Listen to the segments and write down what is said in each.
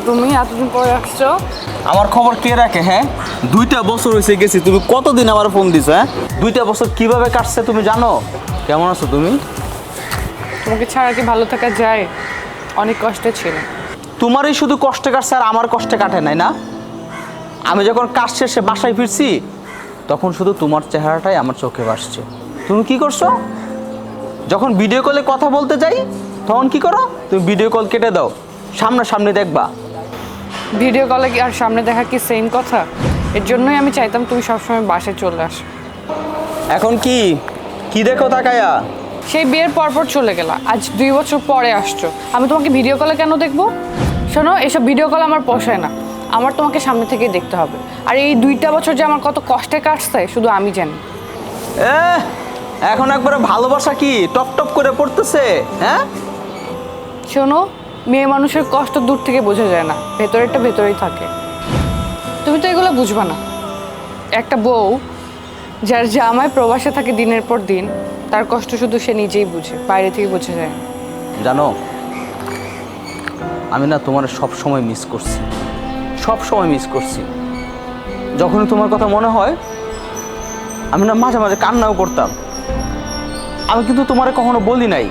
তুমি এতদিন পরে আসছো? আমার খবর কে রাখে? হ্যাঁ, 2টা বছর হয়েছে গেছি, তুমি কতদিন আমার ফোন দিছো? হ্যাঁ, 2টা বছর কিভাবে কাটছে তুমি জানো? কেমন আছো তুমি? তোমাকে ছাড়া কি ভালো থাকা যায়? অনেক কষ্টে ছিল। তোমারই শুধু কষ্টে কাটছে আর আমার কষ্টে কাটে নাই না? আমি যখন কাজ শেষে বাসায় ফিরছি তখন শুধু তোমার চেহারাটাই আমার চোখে ভাসছে। তুমি কি করছো? যখন ভিডিও কলে কথা বলতে যাই তখন কি করো? তুমি ভিডিও কল কেটে দাও, সামনাসামনি দেখবা। ভিডিও কলে কি আর সামনে দেখা কি সেম কথা? এর জন্যই আমি চাইতাম তুমি সবসময় বাসায় চলে আসো। এখন কি কি দেখো তাকায়া? সেই বিয়ের পরপর চলে গেলা, আজ 2 বছর পরে আসছো। আমি তোমাকে ভিডিও কলে কেন দেখবো? শোনো, এসব ভিডিও কল আমার পোষায় না। আমার তোমাকে সামনে থেকেই দেখতে হবে। আর এই 2টা বছর যে আমার কত কষ্টে কাটছে শুধু আমি জানি। এখন একবারে ভালোবাসা কি টপ টপ করে পড়তেছে? হ্যাঁ, শোনো, মেয়ে মানুষের কষ্ট দূর থেকে বোঝা যায় না, ভেতরেরটা ভেতরেই থাকে। তুমি তো এগুলো বুঝবা না। একটা বউ যার জামাই প্রবাসে থাকে দিনের পর দিন, তার কষ্ট শুধু সে নিজেই বুঝে, বাইরে থেকে বোঝা যায় না। জানো আমি না তোমার সব সময় মিস করছি, সব সময় মিস করছি। যখনই তোমার কথা মনে হয় আমি না মাঝে মাঝে কান্নাও করতাম। আমি কিন্তু তোমারে কখনো বলি নাই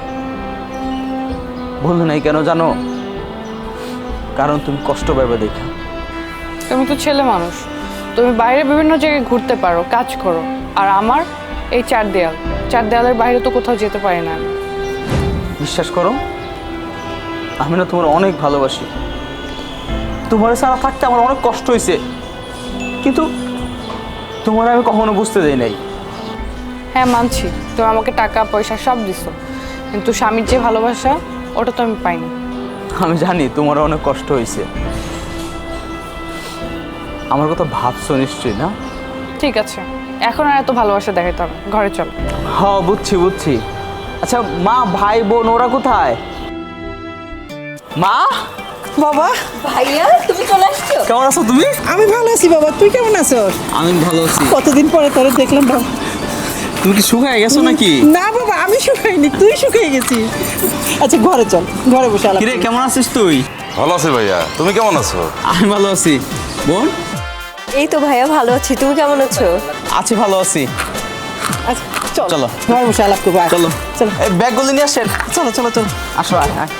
কেন জানো? কারণ তুমি কষ্ট পাবে দেখা। তুমি তো ছেলে মানুষ, তুমি বাইরে বিভিন্ন জায়গায় ঘুরতে পারো, কাজ করো। আর আমার এই চার দেয়ালের বাইরে তো কোথাও যেতে পারি না আমি। বিশ্বাস করো, আমি না তোমার অনেক ভালোবাসি। তোমার ছাড়া থাকতে আমার অনেক কষ্ট হয়েছে, কিন্তু তোমার আমি কখনো বুঝতে দেই নাই। হ্যাঁ মানছি, তুমি আমাকে টাকা পয়সা সব দিছো, কিন্তু স্বামীর যে ভালোবাসা ওটা তো আমি পাইনি। আমি জানি তোমার অনেক কষ্ট হয়েছে, আমার কথা ভাবছো নিশ্চয়ই না? ঠিক আছে, এখন আর এত ভালোবাসা দেখাইতে হবে, ঘরে চলো। হ্যাঁ বুঝছি। আচ্ছা মা, ভাই বোন ওরা কোথায়? মা, বাবা, ভাইয়া তুমি চলে আসছো? কেমন আছো তুমি? আমি ভালো আছি বাবা, তুই কেমন আছো? আমি ভালো আছি। কতদিন পরে তোরে দেখলাম বাবা। তুমি কি শুকায় গেছো নাকি? না বাবা, আমি শুকাইনি, তুই শুকিয়ে গেছিস। আচ্ছা ঘরে চল, ঘরে বসে আলাপ কিরে করি। কেমন আছিস তুই? ভালো আছি ভাইয়া, তুমি কেমন আছো? আমি ভালো আছি। বোন? এই তো ভাইয়া ভালো আছি, তুমি কেমন আছো? আছি, ভালো আছি। আচ্ছা চল, চলো। ঘরে বসে আলাপ করবো, আয়। চলো চলো এই ব্যাগগুলো নিয়ে আসেন। চলো চলো চলো। আসো আয়, আয়।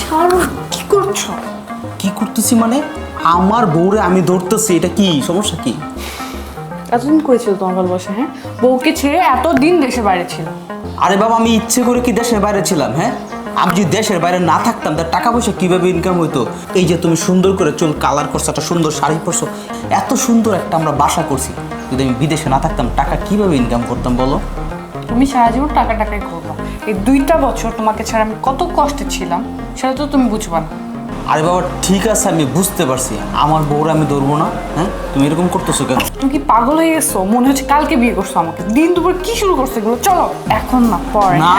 ছাড়ো, কি করছো? কি করতেছি মানে? আমার বউরে আমি ধরতেছি, এটা কি সমস্যা? কি এতদিন করেছিল তোমার ভালোবাসা? হ্যাঁ, বউকে ছেড়ে এতদিন দেশে বাইরে ছিল। আরে বাবা, আমি ইচ্ছে করে কি দেশের বাইরে ছিলাম? হ্যাঁ, আমি যদি দেশের বাইরে না থাকতাম তার টাকা পয়সা কিভাবে ইনকাম হইতো? এই যে তুমি সুন্দর করে চুল কালার করছো, একটা সুন্দর শাড়ি পরছো, এত সুন্দর একটা আমরা বাসা করছি, যদি আমি বিদেশে না থাকতাম টাকা কিভাবে ইনকাম করতাম বলো? তুমি সারা জীবন টাকাই করবো। এই 2টা বছর তোমাকে ছাড়া আমি কত কষ্টে ছিলাম সেটা তো তুমি বুঝবা না। আরে বাবা ঠিক আছে, আমি বুঝতে পারছি, আমার বউরে আমি ধরবো না। হ্যাঁ, তুমি এরকম করতেছো কেন? তুমি কি পাগল হয়ে গেছো? মনে হচ্ছে কালকে বিয়ে করছো আমাকে। দিন দুপুর কি শুরু করছো এগুলো? চলো এখন না, পরে। না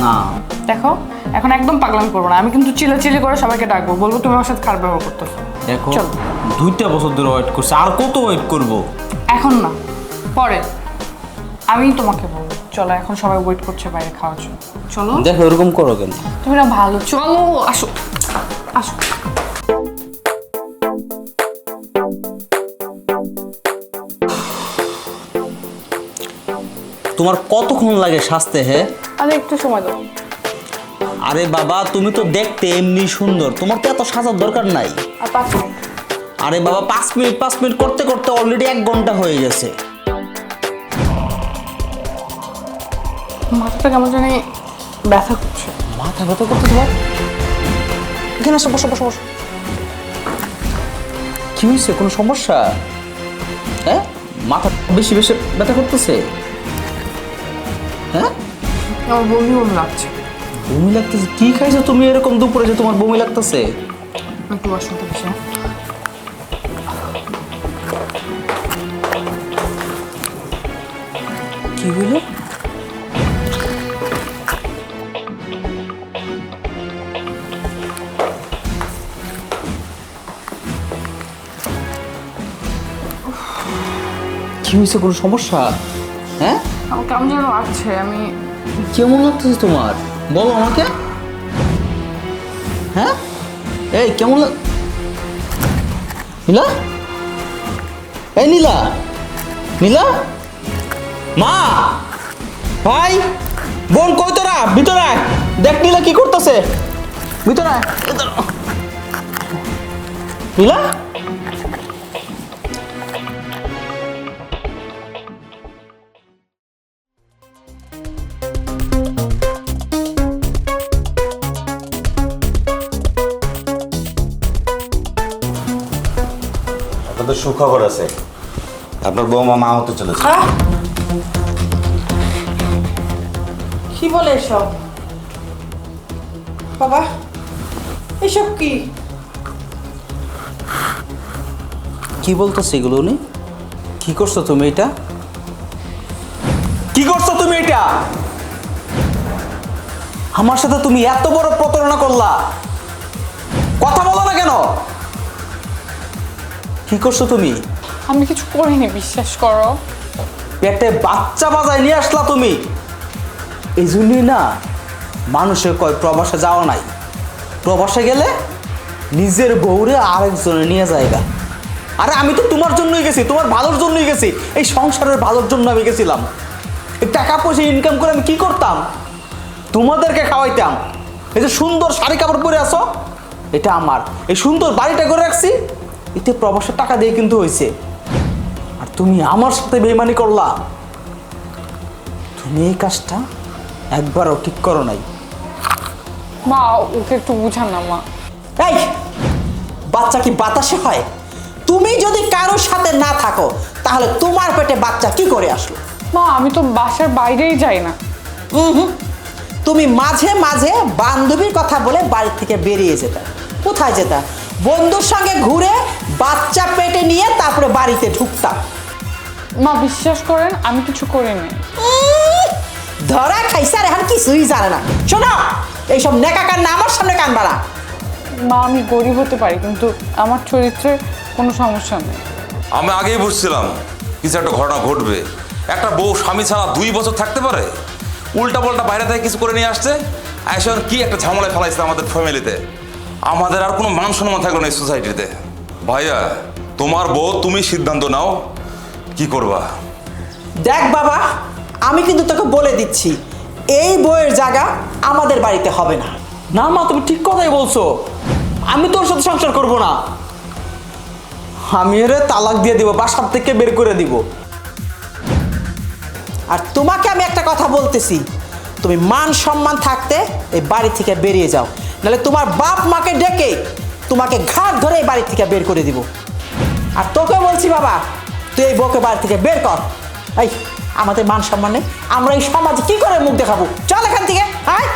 না, দেখো, এখন একদম পাগলামি করবো না। আমি কিন্তু চিল্লাচিল্লি করে সবাইকে ডাকবো, বলবো তুমি আমার সাথে খারাপ ব্যবহার করতেছো। দেখো চলো। 2টা বছর ধরে ওয়েট করছে, আর কত ওয়েট করবো? এখন না, পরে। আমি তোমাকে বলবো চলো, এখন সবাই ওয়েট করছে বাইরে খাওয়ার জন্য। চলো। দেখো এরকম করো কেন? তুমি না ভালো, চলো আসো আসো। তোমার কতক্ষণ লাগে সাজতে? হ্যাঁ, আরে একটু সময় দাও। আরে বাবা তুমি তো দেখতে এমনি সুন্দর, তোমার তো এত সাজার দরকার নাই। আর 5 মিনিট। আরে বাবা 5 মিনিট করতে করতে অলরেডি 1 ঘন্টা হয়ে গেছে। মাথাটা কেমন জানি ব্যথা করছে। মাথা ব্যথা করতে তোমার? এখানে আসো, বসো বসো বসো। কি হয়েছে, কোনো সমস্যা? হ্যাঁ, মাথা বেশি বেশি ব্যথা করতেছে? হ্যাঁ, আমার বমি লাগছে। বমি লাগতেছে? কি খাইছো তুমি এরকম দুপুরে যে তোমার বমি লাগতেছে? একটু ওয়াশরুম থেকে এসে। কি হলো? কি হয়েছে, কোনো সমস্যা? হ্যাঁ, আমার কেমন যেন লাগছে। আমি কেমন লাগতেছে তোমার? বলো আমাকে। হ্যাঁ, এই কেমন নীলা, এই নীলা, নীলা, মা, ভাই, বোন, কই তোরা? ভিতরে আয়। দেখ নীলা কি করতেছে। ভিতরে আয়। নীলা, আপনাদের সুখবর আছে, আপনার বৌমা মা হতে চলেছে। কি বলে এসব বাবা? এসব কি? কি বলতেছে এগুলো উনি? কি করছো তুমি এটা? কি করছো তুমি এটা? আমার সাথে তুমি এত বড় প্রতারণা করলা, কথা বলো না কেন? কি করছো তুমি? আমি কিছু করিনি, বিশ্বাস করো। পেটে বাচ্চা বাজায় নিয়ে আসলা তুমি। এই জন্যই না মানুষের কয় প্রবাসে যাওয়া নাই। প্রবাসে গেলে নিজের বউরে আরেকজনে নিয়ে যায়গা। আরে আমি তো তোমার জন্যই গেছি, তোমার ভালোর জন্যই গেছি। এই সংসারের ভালোর জন্য আমি গেছিলাম। এই টাকা পয়সা ইনকাম করে আমি কি করতাম? তোমাদেরকে খাওয়াইতাম। এই যে সুন্দর শাড়ি কাপড় পরে আসো, এটা আমার। এই সুন্দর বাড়িটা করে রাখছি, এতে প্রবাসের টাকা দিয়ে কিন্তু হয়েছে। আর তুমি আমার সাথে বেইমানি করলা। তুমি এই কাজটা একবারও ঠিক করো নাই। মা, ওকে একটু বুঝান না মা। এই বাচ্চা কি বাতাসে হয়? তুমি যদি কারোর সাথে না থাকো তাহলে তোমার পেটে বাচ্চা কি করে আসলো? মা, আমি তো বাসার বাইরেই যাই না। তুমি মাঝে মাঝে বান্ধবীর কথা বলে বাড়ি থেকে বেরিয়ে যেতা। কোথায় যেতা? বন্ধুর সঙ্গে ঘুরে বাচ্চা পেটে নিয়ে তারপরে বাড়িতে ঢুকতাম। মা, বিশ্বাস করেন আমি কিছু করিনি। ধরা খাইছে আর এখন কিছুই জানে না। শোনো, এইসব নেকা কান্না আমার সামনে কানবা না। মা, আমি গরিব হতে পারি কিন্তু আমার চরিত্রের কোনো সমস্যা নেই। আমি আগেই বুঝছিলাম কিছু একটা ঘটনা ঘটবে। একটা বউ স্বামী ছাড়া 2 বছর থাকতে পারে? উল্টা পাল্টা বাইরে থেকে কিছু করে নিয়ে আসছে, এখন কি একটা ঝামেলায় ফেলাইছে আমাদের ফ্যামিলিতে। আমাদের আর কোনো মান সম্মান থাকলো না এই সোসাইটিতে। ভাইয়া, তোমার বউ, তুমি সিদ্ধান্ত নাও কি করবা। দেখ বাবা, আমি কিন্তু তোকে বলে দিচ্ছি, এই বইয়ের জায়গা আমাদের বাড়িতে হবে না। না মা, তুমি ঠিক কথাই বলছো। আমি তোর সাথে সংসার করব না। আমি এর তালাক দিয়ে দিব, বাসার থেকে বের করে দিব। আর তোমাকে আমি একটা কথা বলতেছি, তুমি মান সম্মান থাকতে এই বাড়ি থেকে বেরিয়ে যাও, নাহলে তোমার বাপ মাকে ডেকে তোমাকে ঘাট ধরে এই বাড়ি থেকে বের করে দিব। আর তোকে বলছি বাবা, তুই এই বউকে বাড়ি থেকে বের কর। এই আমাদের মান সম্মান নেই, আমরা এই সমাজে কি করে মুখ দেখাবো? চল এখান থেকে, আয়।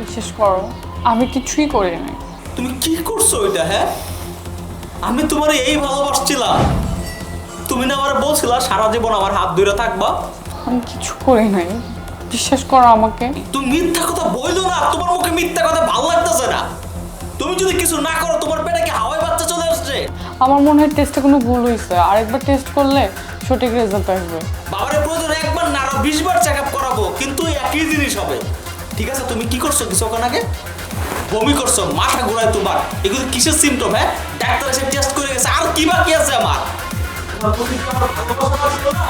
বিশ্বাস করো, আমি কিছুই করিনি। তুমি কি করছো এটা? হ্যাঁ, আমি তোমার এই ভালোবাসছিলাম। তুমি না আমার বলছিলা সারা জীবন আমার হাত ধরে থাকবা। আমি কিছু করি নাই, বিশ্বাস করো আমাকে। তুমি মিথ্যা কথা বইলো না, তোমার মুখে মিথ্যা কথা ভালো লাগতেছে না। তুমি যদি কিছু না করো, তোমার পেটে কি হাওয়ায় বাচ্চা চলে আসছে? আমার মনে হয় টেস্টে কোনো ভুল হয়েছে, আরেকবার টেস্ট করলে সঠিক রেজাল্ট আসবে। বাবারে প্রয়োজন একবার না আরো 20 বার চেক আপ করাবো, কিন্তু একই জিনিস হবে। ঠিক আছে, তুমি কি করছো কিছুক্ষণ আগে? বমি করছো, মাথা ঘোরায় তোমার। এগুলো কিসের সিমটম? হ্যাঁ, ডাক্তার এসে টেস্ট করে গেছে, আর কি বাকি আছে আমার? তোমার প্রতি কি আমার ভালোবাসা ছিল না?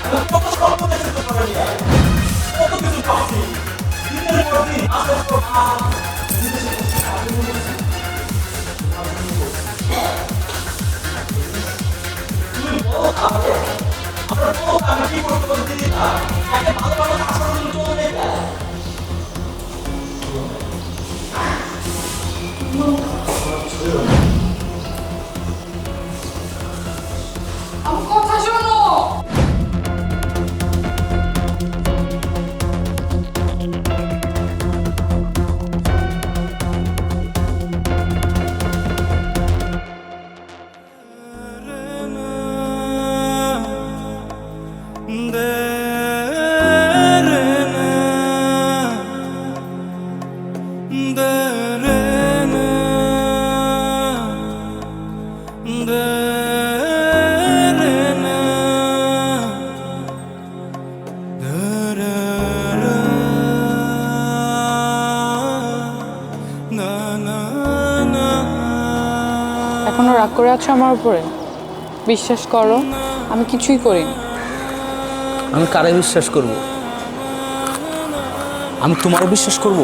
আমি কত স্বপ্ন দেখছি তোমার নিয়ে, কত কিছু ভাবছি, দিনের পর দিন, মাসের পর মাস, তুমি বলো আমাকে, আমার বলো আমি কি করতে পারি না? একে ভালোভাবে আসার জন্য চলে যায়। এখনো রাগ করে আছো আমার উপরে? বিশ্বাস করো, আমি কিছুই করিনি। আমি কারে বিশ্বাস করব? আমি তোমারে বিশ্বাস করব?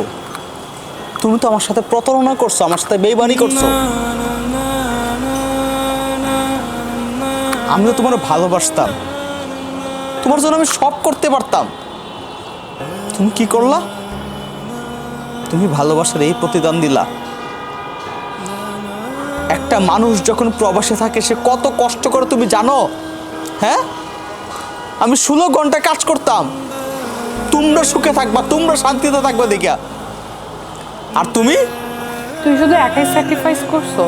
তুমি তো আমার সাথে প্রতারণা করছো, আমার সাথে বেইমানি করছো। আমি তো তোমার ভালোবাসতাম, তোমার জন্য আমি সব করতে পারতাম। তুমি কি করলা? তুমি ভালোবাসার এই প্রতিদান দিলা। একটা মানুষ যখন প্রবাসে থাকে সে কত কষ্ট করে তুমি জানো? হ্যাঁ, আমি 16 ঘন্টা কাজ করতাম, তোমরা সুখে থাকবা, তোমরা শান্তিতে থাকবা দেখিয়া। আর তুমি তুমি শুধু একাই স্যাক্রিফাইস করছো।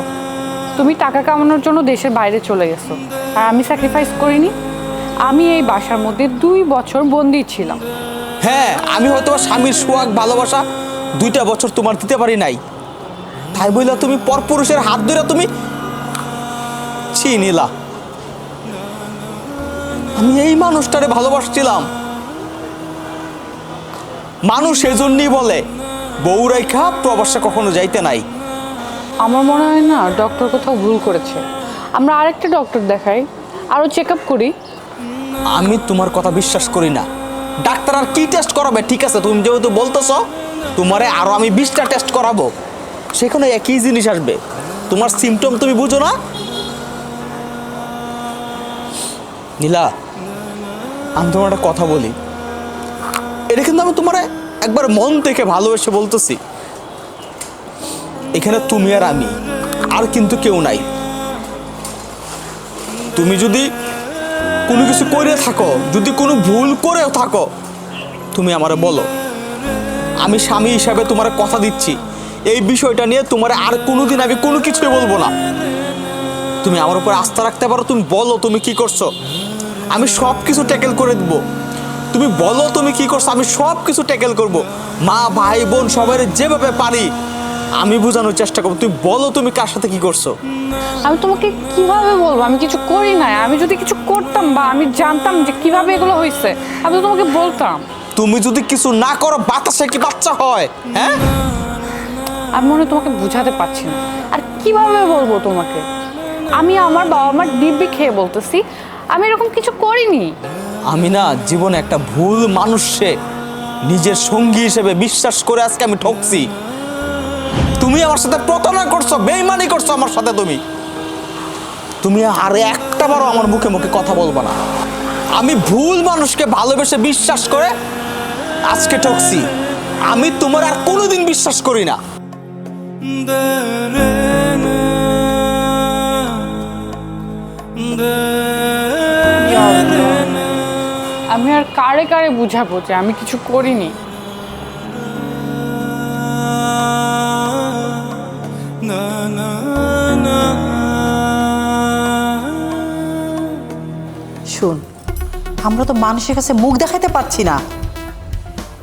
তুমি টাকা কামানোর জন্য দেশের বাইরে চলে গেছো, আর আমি স্যাক্রিফাইস করিনি। আমি এই বাসার মধ্যে 2 বছর বন্দি ছিলাম। হ্যাঁ, আমি হয়তো স্বামীর সোহাগ ভালোবাসা 2টা বছর তোমার দিতে পারি নাই, তাই বইলা তুমি পরপুরুষের হাত ধরে তুমি চিনিলা। আমি এই মানুষটারে ভালোবাসছিলাম। মানুষ এজন্যই বলে বউ রেখা প্রবাসে কখনো যাইতে নাই। আমার মনে হয় না ডক্টর কোথাও ভুল করেছে। আমরা আরেকটা ডক্টর দেখাই, আরও চেক আপ করি। আমি তোমার কথা বিশ্বাস করি না। ডাক্তার আর কি টেস্ট করাবে? ঠিক আছে, তুমি যেহেতু বলতেছো, তোমারে আরো আমি 20টা টেস্ট করাবো, সেখানে একই জিনিস আসবে। তোমার সিমটম তুমি বুঝো না। নীলা, আমি তোমার একটা কথা বলি, এটা কিন্তু আমি তোমার একবার মন থেকে ভালোবেসে বলতেছি। এখানে তুমি আর আমি, আর কিন্তু কেউ নাই। তুমি যদি কোনো কিছু করে থাকো, যদি কোনো ভুল করেও থাকো, তুমি আমারে বলো। আমি স্বামী হিসাবে তোমার কথা দিচ্ছি, এই বিষয়টা নিয়ে তোমার আর কোনোদিন আমি কোনো কিছুই বলবো না। তুমি আমার উপর আস্থা রাখতে পারো। তুমি বলো তুমি কি করছো, আমি সব কিছু ট্যাকেল করে দিব। তুমি বলো তুমি কি করছো, আমি সব কিছু ট্যাকেল করব। মা ভাই বোন সবাই যেভাবে পারি আমি বোঝানোর চেষ্টা করবো। তুমি বলো তুমি কার সাথে কি করছো। আমি তোমাকে কিভাবে বলবো? আমি কিছু করি নাই। আমি যদি কিছু করতাম বা আমি জানতাম যে কিভাবে এগুলো হয়েছে, আমি তো তোমাকে বলতাম। তুমি যদি কিছু না করো বাতাসে কি বাচ্চা হয়? হ্যাঁ, আমি মনে হয় তোমাকে বুঝাতে পারছি না। আর কিভাবে বলবো তোমাকে? আমি আমার বাবা মার দিব্যি খেয়ে বলতেছি আমি এরকম কিছু করিনি। আমি না জীবনে একটা ভুল মানুষে নিজের সঙ্গী হিসেবে বিশ্বাস করে আজকে আমি ঠকছি। তুমি আমার সাথে প্রতারণা করছো, বেইমানি করছো আমার সাথে। তুমি আর একটা বারও আমার মুখে মুখে কথা বলবো না। আমি ভুল মানুষকে ভালোবেসে বিশ্বাস করে আজকে ঠকছি। আমি তোমার আর কোনোদিন বিশ্বাস করি না। আমি আর কারে কারে বুঝাবো যে আমি কিছু করিনি? শোন, আমরা তো মানুষের কাছে মুখ দেখাতে পারছি না।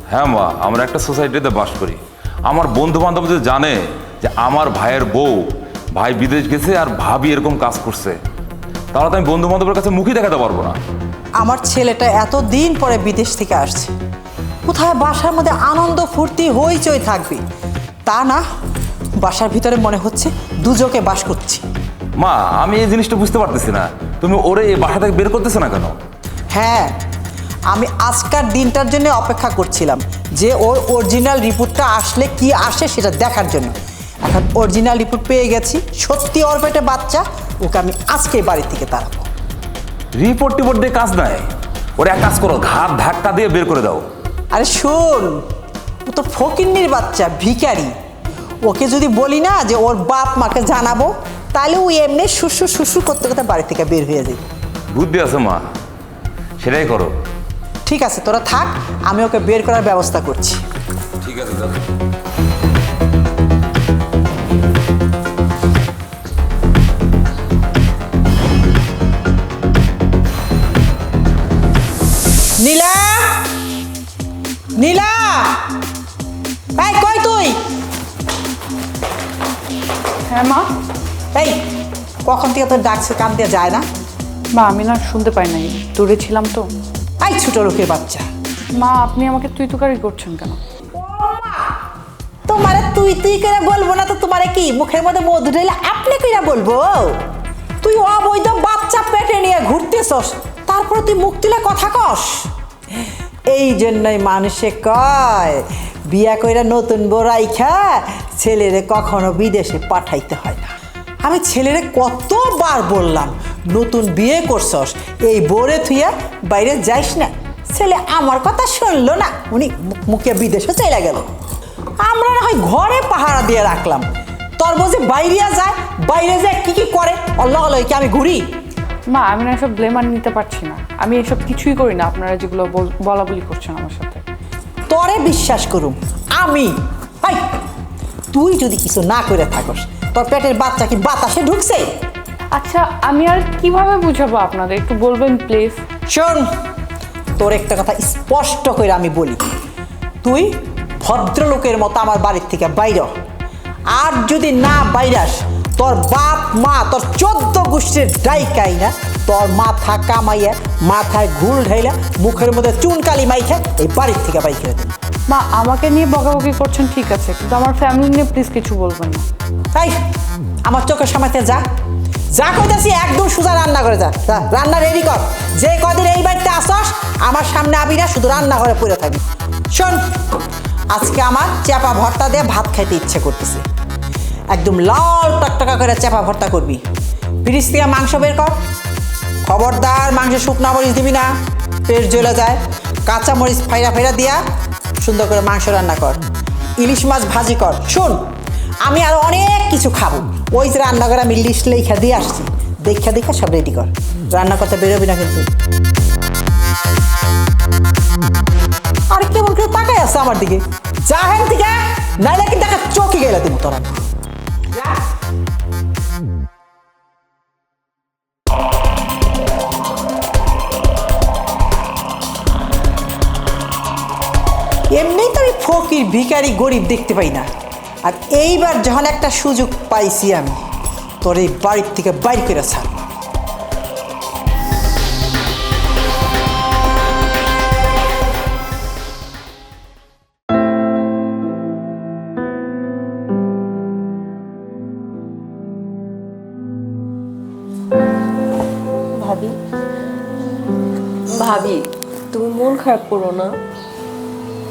হ্যাঁ মা, আমরা একটা সোসাইটিতে বাস করি। আমার বন্ধু বান্ধব যদি জানে যে আমার ভাইয়ের বউ, ভাই বিদেশ গেছে আর ভাবি এরকম কাজ করছে, তাহলে তো আমি বন্ধু বান্ধবের কাছে মুখই দেখাতে পারবো না। আমার ছেলেটা এত দিন পরে বিদেশ থেকে আসছে, কোথায় বাসার মধ্যে আনন্দ ফুর্তি হইচই থাকবে, তা না, বাসার ভিতরে মনে হচ্ছে দুজকে বাস করছি। মা, আমি এই জিনিসটা বুঝতে পারতেছি না, তুমি ওরে এই বাসা থেকে বের করতেছো না কেন? হ্যাঁ, আমি আজকের দিনটার জন্য অপেক্ষা করছিলাম যে ওর অরিজিনাল রিপোর্টটা আসলে কি আসে সেটা দেখার জন্য। এখন অরিজিনাল রিপোর্ট পেয়ে গেছি, সত্যি ওর পেটে বাচ্চা। ওকে আমি আজকে বাড়ি থেকে তাড়াবো। রিপোর্ট টিপোর্ট দিয়ে কাজ নাই, ওরে এক কাজ করো, ঘাট ধাক্কা দিয়ে বের করে দাও। আরে শোন, ও তো ফকিন্নির বাচ্চা, ভিখারি। ওকে যদি বলি না যে ওর বাপ মাকে জানাবো, তাহলে ও এমনি শুশু শুশু করতে করতে বাড়ি থেকে বের হয়ে যাবে। বুদ্ধি আছে মা, সেটাই করো। ঠিক আছে, তোরা থাক, আমি ওকে বের করার ব্যবস্থা করছি। ঠিক আছে দাদা। নীলা, নীলা, এই কই তুই? হ্যাঁ মা। এই কখন থেকে তোর ডাকছে, কান দিয়ে যায় না? মা, আমি না শুনতে পাই নাই, দূরে ছিলাম তো। এই ছোট লোকের বাচ্চা, মা, আপনি আমাকে তুই তুকারি করছেন কেন? তোমারে তুই তুই করে বলবো না তো তোমার তোরে কি মুখের মধ্যে মধু ঢেলে আপনি কইরা বলবো? তুই অবৈধ বাচ্চা পেটে নিয়ে ঘুরতেছস, তারপর তুই মুখ তুলে কথা কস। এই জন্যই মানুষে কয় বিয়া কইরা নতুন বউ রাইখা ছেলেরে কখনো বিদেশে পাঠাইতে হয় না। আমি ছেলেরে কতবার বললাম নতুন বিয়ে করছস, এই বউরে থুইয়া বাইরে যাইস না। ছেলে আমার কথা শুনলো না, উনি মুখে বিদেশে চলে গেল। আমরা না হয় ঘরে পাহারা দিয়ে রাখলাম, তোর বউ যে বাইরে যায়, বাইরে যায় কি কি করে আল্লাহ আল্লাহ কি আমি ঘুরি? মা আমি না এসব ব্লেম আর নিতে পারছি না, আমি এসব কিছুই করি না আপনারা যেগুলো বলা বলি করছেন আমার সাথে। তোরে বিশ্বাস করুম আমি? হাই, তুই যদি কিছু না করে থাকস, তোর পেটের বাচ্চা কি বাতাসে ঢুকছে? আচ্ছা আমি আর কিভাবে বুঝাবো আপনাদের, একটু বলবেন প্লিজ। শোন, তোর একটা কথা স্পষ্ট করে আমি বলি, তুই ভদ্রলোকের মতো আমার বাড়ির থেকে বাইরে হ। আর যদি না বাইরাস, তোর বাপ মা তোর 14 গোষ্ঠীর ডাইকাই না তোর মাথা কামাইয়া মাথায় ঘুল ঢাইলা মুখের মধ্যে চুনকালি মাইখা এই বাড়ির থেকে বাই করে দেবে। মা আমাকে নিয়ে বকাবকি করছেন ঠিক আছে, কিন্তু আমার ফ্যামিলি নিয়ে প্লিজ কিছু বলবেন না। তাই আমার চোখের সামনে যা যা কইতাছি, একদম সোজা রান্না করে যা, রান্না রেডি কর। যে কদিন এই বাড়িতে আসস আমার সামনে আবি না, শুধু রান্না করে পড়ে থাকবি। শোন, আজকে আমার চাপা ভর্তা দিয়ে ভাত খাইতে ইচ্ছে করতেছে, একদম লাল টকটকা করে চাপা ভর্তা করবি। ফ্রিজ থেকে মাংস বের কর, খবরদার মাংসে শুকনা মরিচ দিবি না, পেট জ্বলে যায়। কাঁচা মরিচ ফাইরা ফাইরা দিয়া সুন্দর করে মাংস রান্না কর, ইলিশ মাছ ভাজি কর। শোন, আমি আরো অনেক কিছু খাবো, ওই যে রান্না করে আমি লিস্ট লেখা দিয়ে আসছি, দেখা দেখা সব রেডি কর। রান্না করতে বেরোবি না কিন্তু। আর কেমন কেউ তাকাই আছে আমার দিকে, যা হেন থেকে, নাইলে কিন্তু একটা চোখে গেলে তুমি তোরা। এমনিই তো আমি ফকির ভিখারি গরিব দেখতে পাই না, আর এইবার যখন একটা সুযোগ পাইছি আমি তোর এই বাড়ির থেকে বাইর করে ছাড়। ভাবি, ভাবি তুমি মন খারাপ করো না।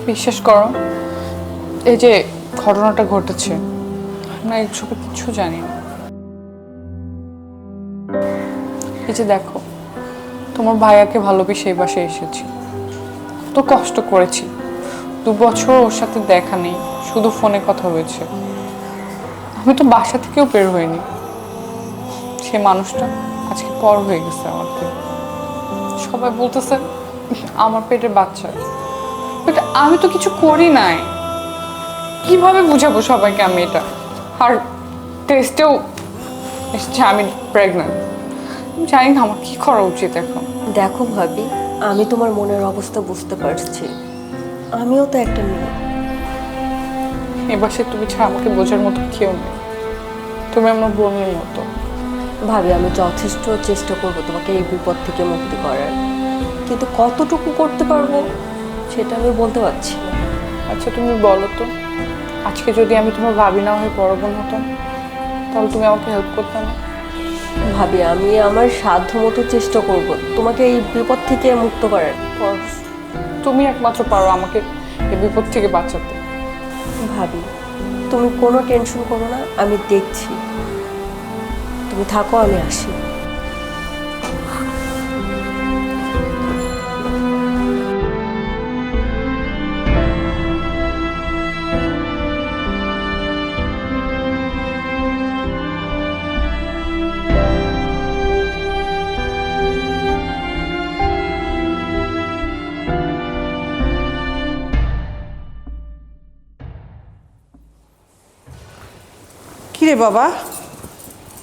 বিশ্বাস করো, এই যে ঘটনাটা ঘটেছে না, এই সব কিছু জানি না। এই যে দেখো, তোমার ভাইয়াকে ভালোবেসে এই বাসায় এসেছি, কত কষ্ট করেছি, 2 বছর ওর সাথে দেখা নেই, শুধু ফোনে কথা হয়েছে। আমি তো বাসা থেকেও বের হইনি। সে মানুষটা আজকে পর হয়ে গেছে আমার থেকে। সবাই বলতেছে আমার পেটের বাচ্চা, বাট আমি তো কিছু করি নাই। কিভাবে বুঝাবো সবাইকে আমি এটা? আর টেস্টেও এসেছে আমি প্রেগন্যান্ট। আমি জানি না আমার কি করা উচিত এখন। দেখো ভাবি, আমি তোমার মনের অবস্থা বুঝতে পারছি, আমিও তো একটা মেয়ে। এবার সে তুমি ছাড়া আমাকে বোঝার মতো কেউ নেই, তুমি আমার বোনের মতো। ভাবি আমি যথেষ্ট চেষ্টা করব তোমাকে এই বিপদ থেকে মুক্তি করার, কিন্তু কতটুকু করতে পারবো সেটা আমি বলতে পারছি না। আচ্ছা তুমি বলো তো, আজকে যদি আমি তোমার ভাবি না হয়ে বড় বোন হতাম, তাহলে তুমি আমাকে হেল্প করতে না? ভাবি আমি আমার সাধ্য মতো চেষ্টা করব তোমাকে এই বিপদ থেকে মুক্ত করার। তুমি একমাত্র পারো আমাকে এই বিপদ থেকে বাঁচাতে। ভাবি তুমি কোনো টেনশন করো না, আমি দেখছি। তুমি থাকো, আমি আসি। কিরে বাবা,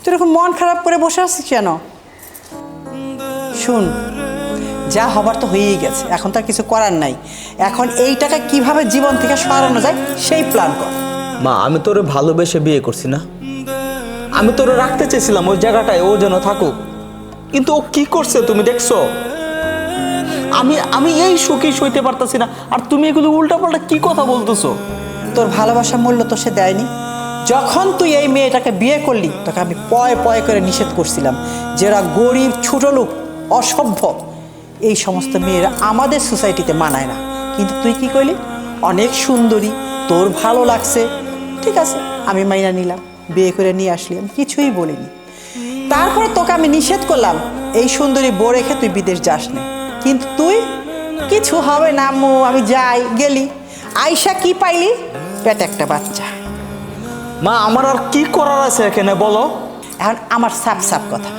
তুই এরকম মন খারাপ করে বসে আছিস কেন? শুন, যা হবার তো হয়েই গেছে, এখন তো আর কিছু করার নাই। এখন এই টাকা কিভাবে জীবন থেকে সরানো যায় সেই প্ল্যান কর। মা, আমি তোরে ভালোবেসে বিয়ে করছি না, আমি তোরে রাখতে চেয়েছিলাম ওই জায়গাটায়, ও যেন থাকুক, কিন্তু ও কি করছে তুমি দেখছো? আমি এই সুখী সইতে পারতাছি না, আর তুমি এগুলো উল্টাপাল্টা কি কথা বলতেছো? তোর ভালোবাসার মূল্য তো সে দেয়নি, যখন তুই এই মেয়েটাকে বিয়ে করলি তোকে আমি পয় পয় করে নিষেধ করছিলাম, যারা গরিব ছোট লোক অসভ্য এই সমস্ত মেয়েরা আমাদের সোসাইটিতে মানায় না। কিন্তু তুই কি করলি? অনেক সুন্দরী, তোর ভালো লাগছে, ঠিক আছে আমি মাইনা নিলাম, বিয়ে করে নিয়ে আসলি, আমি কিছুই বলিনি। তারপরে তোকে আমি নিষেধ করলাম এই সুন্দরী বউ রেখে তুই বিদেশ যাস না, কিন্তু তুই কিছু হবে না আম্মু আমি যাই, গেলি, আয়শা কি পাইলি? পেটে একটা বাচ্চা। মা আমার আর কি করার আছে এখানে বলো? এখন আমার সাপ সাপ কথা,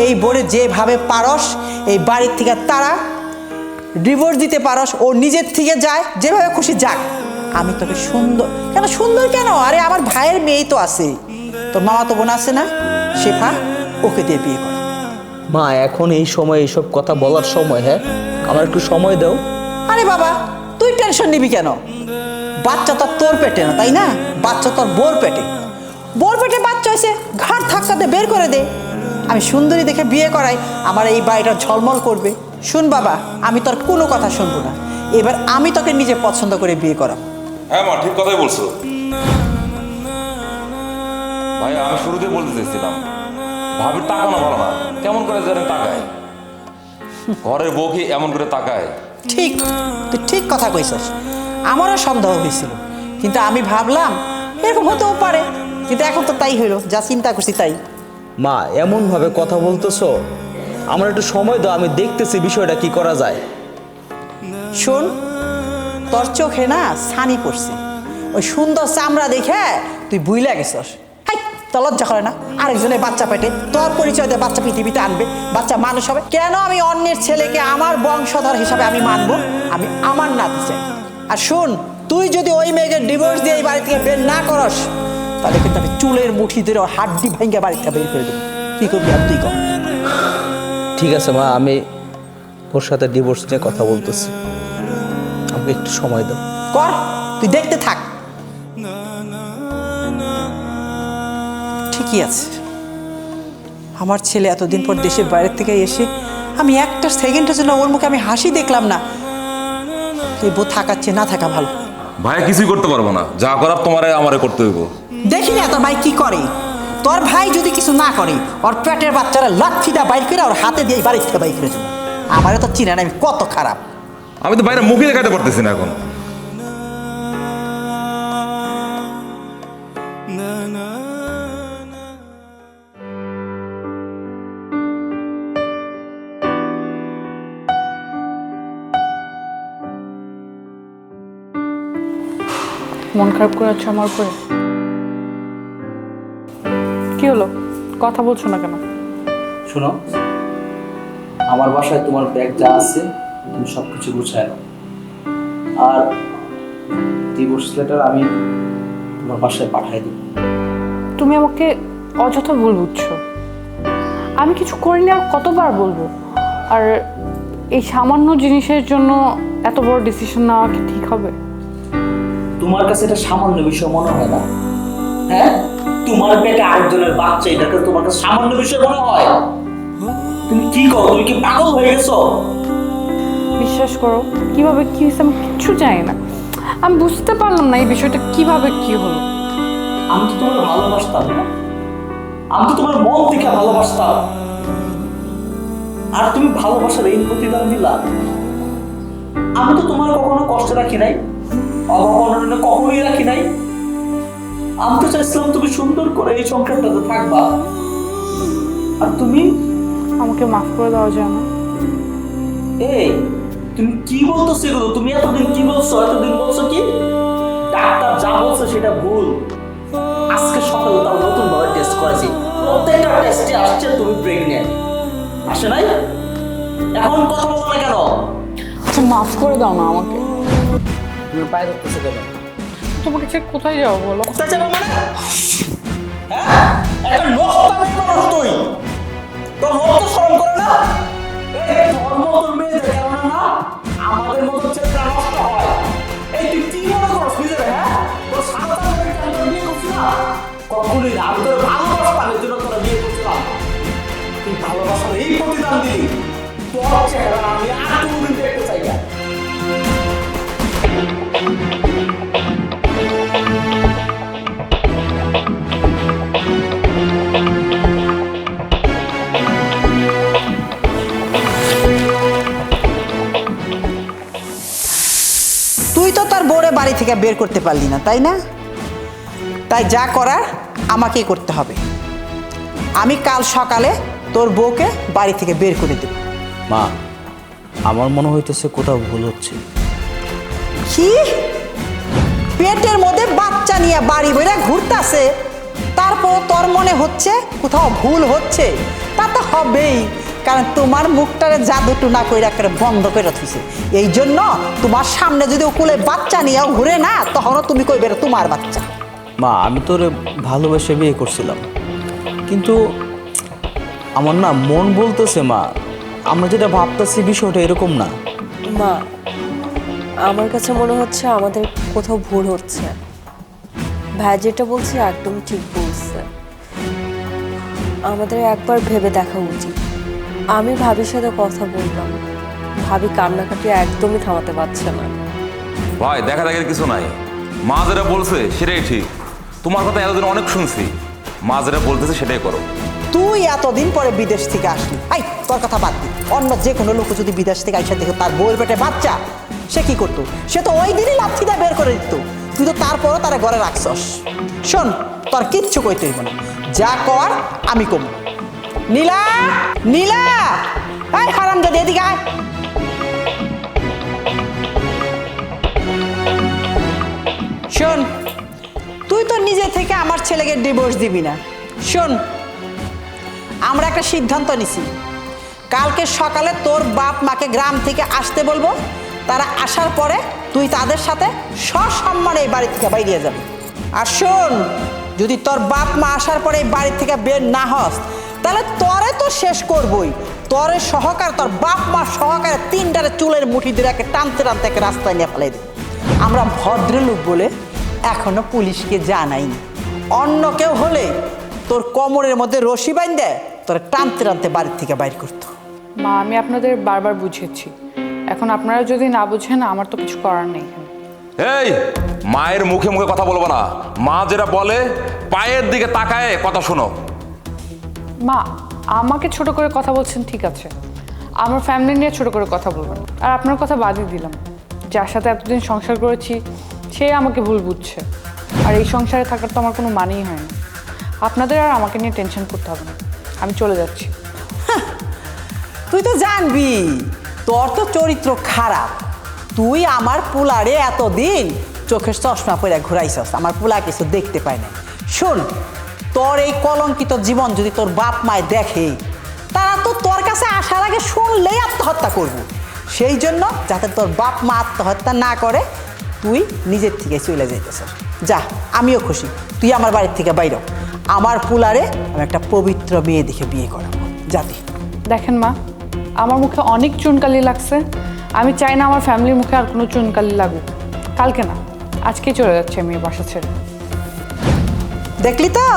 এই বোরে যেভাবে পারস এই বাড়ির থেকে তারা ডিভোর্স দিতে পারস, ও নিজের থেকে যায়, যেভাবে খুশি যাক। আমি তোকে সুন্দর কেন, সুন্দর কেন, আরে আমার ভাইয়ের মেয়েই তো আছে, তোর মামা তো বোন আছে না, শেফা, ওকে দিয়ে বিয়ে কর। মা এখন এই সময় এইসব কথা বলার সময়? হ্যাঁ, আমার একটু সময় দাও। আরে বাবা তুই টেনশন নিবি কেন? বাচ্চা তো তোর পেটে না, তাই না? বাচ্চা তোর বোর পেটে, বোর পেটে বাচ্চা হয়েছে, ঘাট ধাক্কাতে বের করে দে। আমি সুন্দরী দেখে বিয়ে করাই, আমার এই বাড়িটা ঝলমল করবে। শুন বাবা, আমি তোর কোনো কথা শুনবো না, এবার আমি তোকে নিজে পছন্দ করে বিয়ে করাবো। হ্যাঁ মা, ঠিক কথাই বলছো। ভাই আমি শুরুতে বলতে চাইছিলাম, ভাবির তাকানো ভালো না, কেমন করে যেন তাকায়, ঘরের বউ কি এমন করে তাকায়? ঠিক, তুই ঠিক কথা কইছস, আমারও সন্দেহ হয়েছিল, কিন্তু আমি ভাবলাম এরকম হতেও পারে, কিন্তু এখন তো তাই হইলো, যা চিন্তা করছি তাই। মা এমন ভাবে কথা বলতেছো, আমার একটু সময় দাও, আমি দেখতেছি বিষয়টা কি করা যায়। শোন, তোর চোখে না ছানি পড়ছে, ওই সুন্দর চামড়া দেখে তুই বুইলা গেছস। হাই, তোর লজ্জা করে না? আরেকজনের বাচ্চা পেটে তোর পরিচয় দিয়ে বাচ্চা পৃথিবীতে আনবে, বাচ্চা মানুষ হবে। কেন আমি অন্যের ছেলেকে আমার বংশধর হিসাবে আমি মানবো? আমি আমার নাতি চাই। আর শোন, তুই যদি ওই মেয়েকে ডিভোর্স দিয়ে এই বাড়ি থেকে বের না করস, তাহলে কিন্তু আমি চুলের মুঠি ধরে ওর হাড্ডি ভেঙে বাড়ি থেকে বের করে দেবো। কি করবি আর তুই কর। ঠিক আছে মা, আমি ওর সাথে ডিভোর্স নিয়ে কথা বলতেছি, আমাকে একটু সময় দাও। কর, তুই দেখতে থাক। ঠিকই আছে, আমার ছেলে এতদিন পর দেশের বাইরের থেকে এসে আমি একটা সেকেন্ডের জন্য ওর মুখে আমি হাসি দেখলাম না। এই বউ থাকাচ্ছে না থাকা ভালো। ভাই কিছুই করতে পারবো না, যা করার তোমারে আমারে করতে হইব। দেখি না তোর ভাই কি করে। তোর ভাই যদি কিছু না করে, ওর পেটের বাচ্চারা লাঠিটা বাইর করে ওর হাতে দিয়ে বাড়ি থেকে বাইর করে দেবো। আমারও তো চিনে না আমি কত খারাপ। আমি তো বাইরে মুখে দেখাতে পারতেছি না এখন। মন খারাপ করে আছো আমার উপরে? কি হলো, কথা বলছো না কেন? শোনো, আমার বাসায় তোমার ব্যাগ যা আছে তুমি সব কিছু গুছায় নাও, আর ডিভোর্স লেটার আমি তোমার বাসায় পাঠিয়ে দেব। তুমি আমাকে অযথা ভুল বুঝছো, আমি কিছু করিনি আর কতবার বলবো? আর এই সামান্য জিনিসের জন্য এত বড় ডিসিশন নেওয়া কি ঠিক হবে? তোমার কাছে এটা সামান্য বিষয় মনে হয় না? হ্যাঁ, তোমার পেটে আরেকজনের বাচ্চা, এটাকে তোমার কাছে সামান্য বিষয় মনে হয়? তুমি কি করো? তুমি কি পাগল হয়ে গেছো? বিশ্বাস করো, কিভাবে কি হয়েছে আমি কিচ্ছু জানি না। আমি বুঝতে পারলাম না এই বিষয়টা কিভাবে কি হলো। আমি তো তোমার ভালোবাসতাম না, আমি তো তোমার মন থেকে ভালোবাসতাম, আর তুমি ভালোবাসার এই প্রতিদান দিলা। আমি তো তোমার কখনো কষ্ট রাখি নাই, অবমাননা কখনোই রাখি নাই। আমি তো চাইছিলাম তুমি সুন্দর করে এই সংসারটাতে থাকবা, আর তুমি আমাকে মাফ করে দেওয়া যায় না? এই তুমি কি বলতেছো এগুলো? তুমি এতদিন কি বলছো? এতদিন বলছো কি ডাক্তার যা বলছে সেটা ভুল। আজকে সকালে তার নতুন ভাবে টেস্ট করেছি, প্রত্যেকটা টেস্টে আসছে তুমি প্রেগনেন্ট। আসে নাই? এখন কথা বলো না কেন? আচ্ছা মাফ করে দাও না আমাকে। তুমি পায়ে ধরতেছো কেন? তোমাকে ছেড়ে কোথায় যাবো বলো? কোথায় যাবো মানে? হ্যাঁ, একটা নষ্ট মানুষ তুই। তোর রক্ত শরম করে না? এই তোর মতো মেয়েদের কেননা না আমাদের মতো ছেলেরা নষ্ট হয়। এই তুই কি মনে করছ নিজের? হ্যাঁ, তোর সারা বিয়ে করছিস না? কখনোই না। আমি তোর ভালোবাসতাম, এই জন্য তোরা বিয়ে করছিলাম। তুই ভালোবাসার এই প্রতিদান দিলি, তোর চেহারা আমি আর কোনোদিন দেখতে চাই না। থেকে বের করতে পারলি না, তাই না? তাই যা করার আমাকেই করতে হবে। আমি কাল সকালে তোর বউকে বাড়ি থেকে বের করে দেব। মা, আমার মনে হইতেছে কোথাও ভুল হচ্ছে। কি? পেটের মধ্যে বাচ্চা নিয়ে বাড়ি বেড়ে ঘুরতাছে, তারপর তোর মনে হচ্ছে কোথাও ভুল হচ্ছে? তা তো হবেই, কারণ তোমার মুখটারে জাদুটু না করে একটা বন্ধ করে রাখছে। এই জন্য তোমার সামনে যদি কোলে বাচ্চা নিয়েও ঘুরে না, তখনও তুমি কইবে এটা তোমার বাচ্চা। মা, আমি তোরে ভালোবেসে বিয়ে করছিলাম, কিন্তু আমার না মন বলতেছে মা, আমরা যেটা ভাবতেছি বিষয়টা এরকম না। মা, আমার কাছে মনে হচ্ছে আমাদের কোথাও ভুল হচ্ছে। ভাই যেটা বলছে একদম ঠিক বলছে, আমাদের একবার ভেবে দেখা উচিত। আমি ভাবির সাথে কথা বললাম, ভাবি কান্নাকাটি একদমই থামাতে পারছে না। ভাই দেখা দেখার কিছু নাই, মা যেটা বলছে সেটাই ঠিক। তোমার কথা এতদিন অনেক শুনছি, মা যেটা বলতেছে সেটাই করো। তুই এতদিন পরে বিদেশ থেকে আসলি, এই তোর কথা বাদ দি। অন্য যে কোনো লোক যদি বিদেশ থেকে আইসা দেখে তার বউয়ের পেটে বাচ্চা, সে কি করতো? সে তো ওই দিনই লাথি দিয়ে বের করে দিত। তুই তো তারপরও তারা ঘরে রাখছস। শোন, তোর কিচ্ছু কইতে হইব না, যা কর আমি কম। নীলা, নীলা, এই হারামজাদি এদিকে আয়। শোন, তুই তো নিজে থেকে আমার ছেলেকে ডিভোর্স দিবি না। শোন, আমরা একটা সিদ্ধান্ত নিছি, কালকে সকালে তোর বাপ মাকে গ্রাম থেকে আসতে বলবো। তারা আসার পরে তুই তাদের সাথে সসম্মানে এই বাড়ি থেকে বাইরে যাবি। আর শোন, যদি তোর বাপ মা আসার পরে এই বাড়ি থেকে বের না হস, তাহলে তরে তো শেষ করবই। তরে সহকার, তোর বাপ মা সহকারে তিনটারে চুলের মুঠি দিয়ে টানতে টানতে একটা রাস্তায় নিয়ে ফেলে দিই। আমরা ভদ্রলোক বলে এখনো পুলিশকে জানাইনি। অন্য কেউ হলে তোর কোমরের মধ্যে রশি বাইন্ধে তোর টানতে টানতে বাড়ির থেকে বাইর করতো। মা, আমি আপনাদের বারবার বুঝিয়েছি, এখন আপনারা যদি না বুঝেন আমার তো কিছু করার নেই। এই মায়ের মুখে মুখে কথা বলবো না, মা যেটা বলে পায়ের দিকে তাকায় কথা শোনো। মা, আমাকে ছোট করে কথা বলছেন ঠিক আছে, আমার ফ্যামিলি নিয়ে ছোট করে কথা বলবেন। আর আপনার কথা বাদই দিলাম, যার সাথে এতদিন সংসার করেছি সে আমাকে ভুল বুঝছে, আর এই সংসারে থাকার তো আমার কোনো মানেই হয় না। আপনাদের আর আমাকে নিয়ে টেনশন করতে হবে না, আমি চলে যাচ্ছি। তুই তো জানবি তোর তো চরিত্র খারাপ। তুই আমার পুলারে এতদিন চোখের চশমা পরে ঘুরাইছস, আমার পুলা কিছু দেখতে পায় না। শোন, তোর এই কলঙ্কিত জীবন যদি তোর বাপ মায় দেখে, তারা তো তোর কাছে আসার আগে শুনলেই আত্মহত্যা করবো। সেই জন্য যাতে তোর বাপ মা আত্মহত্যা না করে, তুই নিজের থেকে চলে যাইতেছ। যা, আমিও খুশি, তুই আমার বাড়ির থেকে বাইর হ। আমার পুলারে আমি একটা পবিত্র মেয়ে দেখে বিয়ে করাবো। যাতে দেখেন মা, আমার মুখে অনেক চুনকালি লাগছে, আমি চাই না আমার ফ্যামিলির মুখে আর কোনো চুনকালি লাগুক। কালকে না, আজকেই চলে যাচ্ছে আমি এই বাসা ছেড়ে। দেখলি তো,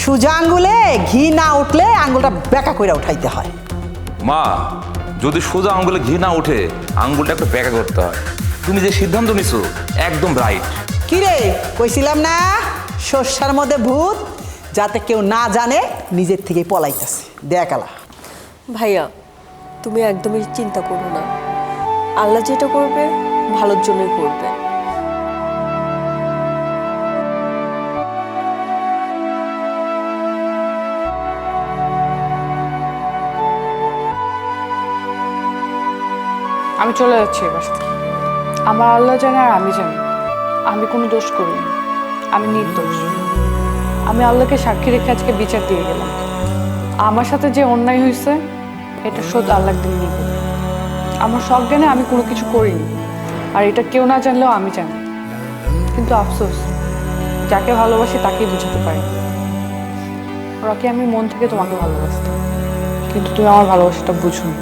সোজা আঙ্গুলে ঘি না উঠলে আঙ্গুলটা বেঁকা করে উঠাইতে হয়। মা, যদি সোজা আঙ্গুলে ঘি না উঠে আঙ্গুলটা একটু ব্যাকা করতে হয়। তুমি যে সিদ্ধান্ত নিছো একদম রাইট। কিরে, কইছিলাম না শস্যার মধ্যে ভূত, যাতে কেউ না জানে নিজের থেকে পলাইতেছে। দেখালা ভাইয়া, তুমি একদমই চিন্তা করো না, আল্লাহ যেটা করবে ভালোর জন্যই করবে। আমি চলে যাচ্ছি এই বাসা থেকে। আমার আল্লাহ জানে আর আমি জানি, আমি কোনো দোষ করিনি, আমি নির্দোষ। আমি আল্লাহকে সাক্ষী রেখে আজকে বিচার দিয়ে গেলাম। আমার সাথে যে অন্যায় হয়েছে এটা শোধ আল্লাহ দিন নিব। আমার সব জ্ঞানে আমি কোনো কিছু করিনি, আর এটা কেউ না জানলেও আমি জানি। কিন্তু আফসোস, যাকে ভালোবাসি তাকেই বুঝতে পারি। রকি, আমি মন থেকে তোমাকে ভালোবাসতাম, কিন্তু তুমি আমার ভালোবাসাটা বুঝো না।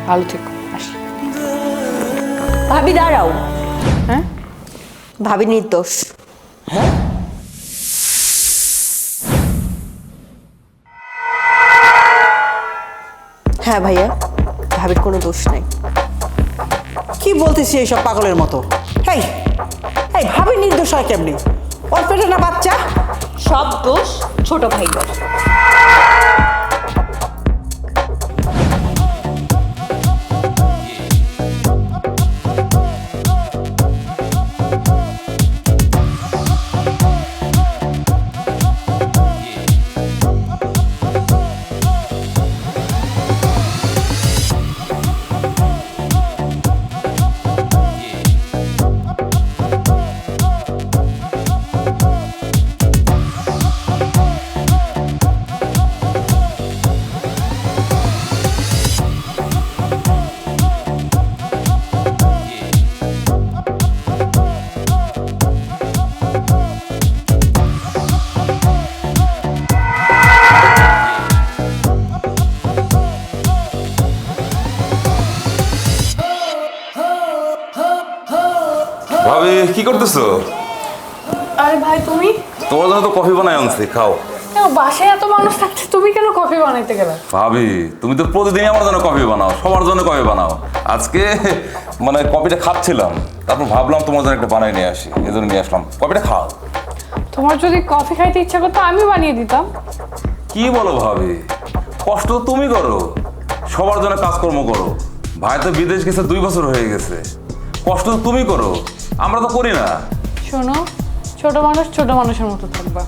ভালো থেকো, আসি। ভাবি দাঁড়াও। হ্যাঁ, ভাবি নির্দোষ। হ্যাঁ ভাইয়া, ভাবির কোনো দোষ নাই। কি বলতেছি এইসব পাগলের মতো? এই এই ভাবি নির্দোষ হয় কেমনি? ওর পেটে না বাচ্চা? সব দোষ ছোট ভাই। আসতেছো? আরে ভাই তুমি তোমার জন্য তো কফি বানাই আনছি, খাও। কেন বাসায় এত মানুষ থাকছে তুমি কেন কফি বানাইতে গেলে? ভাবি তুমি তো প্রতিদিনই আমার জন্য কফি বানাও, সবার জন্য কফি বানাও। আজকে মানে কফিটা খাচ্ছিলাম, তারপর ভাবলাম তোমার জন্য একটা বানাই নিয়ে আসি, এই জন্য নিয়ে আসলাম। কফিটা খাও। তোমার যদি কফি খাইতে ইচ্ছা করতো আমি বানিয়ে দিতাম। কি বলো ভাবি, কষ্ট তো তুমি করো, সবার জন্য কাজকর্ম করো। ভাই তো বিদেশ গেছে 2 বছর হয়ে গেছে, কষ্ট তো তুমি করো, আমরা তো করি না। শোনো, ছোট মানুষ ছোট মানুষের মতো থাকবা,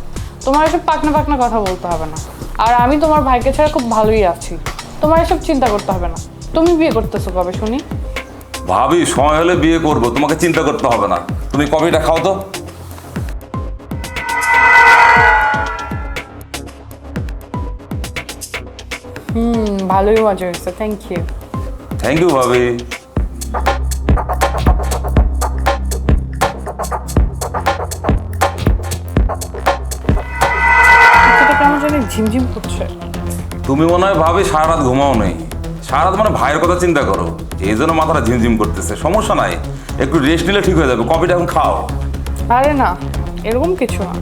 তোমার এসব পাকনা পাকনা কথা বলতে হবে না। আর আমি তোমার ভাইকে ছাড়া খুব ভালোই আছি, তোমার এসব চিন্তা করতে হবে না। তুমি বিয়ে করতেছো কবে শুনি? ভাবি সময় হলে বিয়ে করব, তোমাকে চিন্তা করতে হবে না। তুমি কফিটা খাও তো। ভালোই মজা হয়েছে, থ্যাংক ইউ। থ্যাংক ইউ ভাবি। এটা কেমন জানি ঝিমঝিম করছে। তুমি মনে হয় ভাবি সারা রাত ঘুমাও নেই, সারা রাত মানে ভাইয়ের কথা চিন্তা করো, এই জন্য মাথাটা ঝিমঝিম করতেছে। সমস্যা নাই, একটু রেস্ট নিলে ঠিক হয়ে যাবে। কফিটা এখন খাও। আরে না, এরকম কিছু না।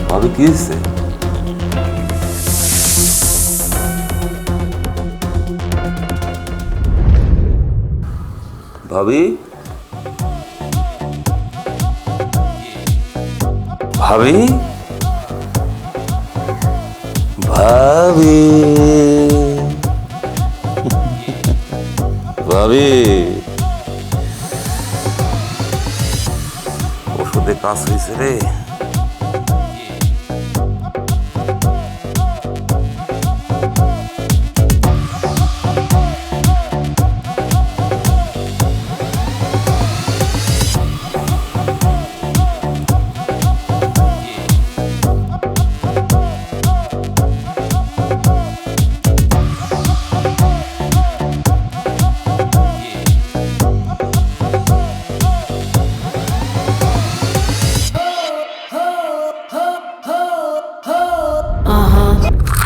ভাবি কি হয়েছে? ভাবি ভাবি ভাবি ভাবি ওষুধে কাজ হয়েছে রে।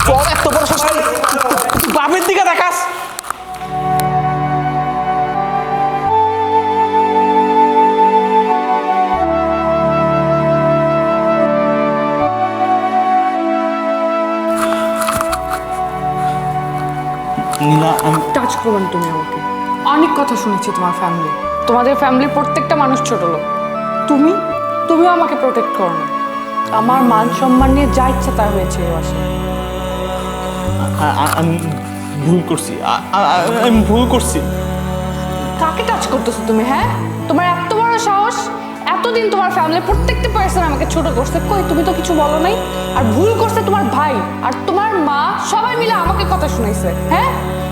তোর এত বড় সাহস, তুই বাপের দিকে দেখাস। টাচ করবেন তুমি আমাকে। অনেক কথা শুনেছি তোমার ফ্যামিলি, তোমাদের ফ্যামিলির প্রত্যেকটা মানুষ ছোট লোক। তুমিও আমাকে প্রোটেক্ট করো না। আমার মান সম্মান নিয়ে যা ইচ্ছা তা হয়েছে এই বাসায়। আমি ভুল করছি, আমি ভুল করছি। কাকে টাচ করতেছো তুমি? হ্যাঁ, তোমার এত বড় সাহস! এতদিন তোমার ফ্যামিলির প্রত্যেকটা পার্সন আমাকে ছোট করছে, কই তুমি তো কিছু বলো নাই। আর ভুল করছে তোমার ভাই আর তোমার মা, সবাই মিলে আমাকে কথা শুনাইছে। হ্যাঁ,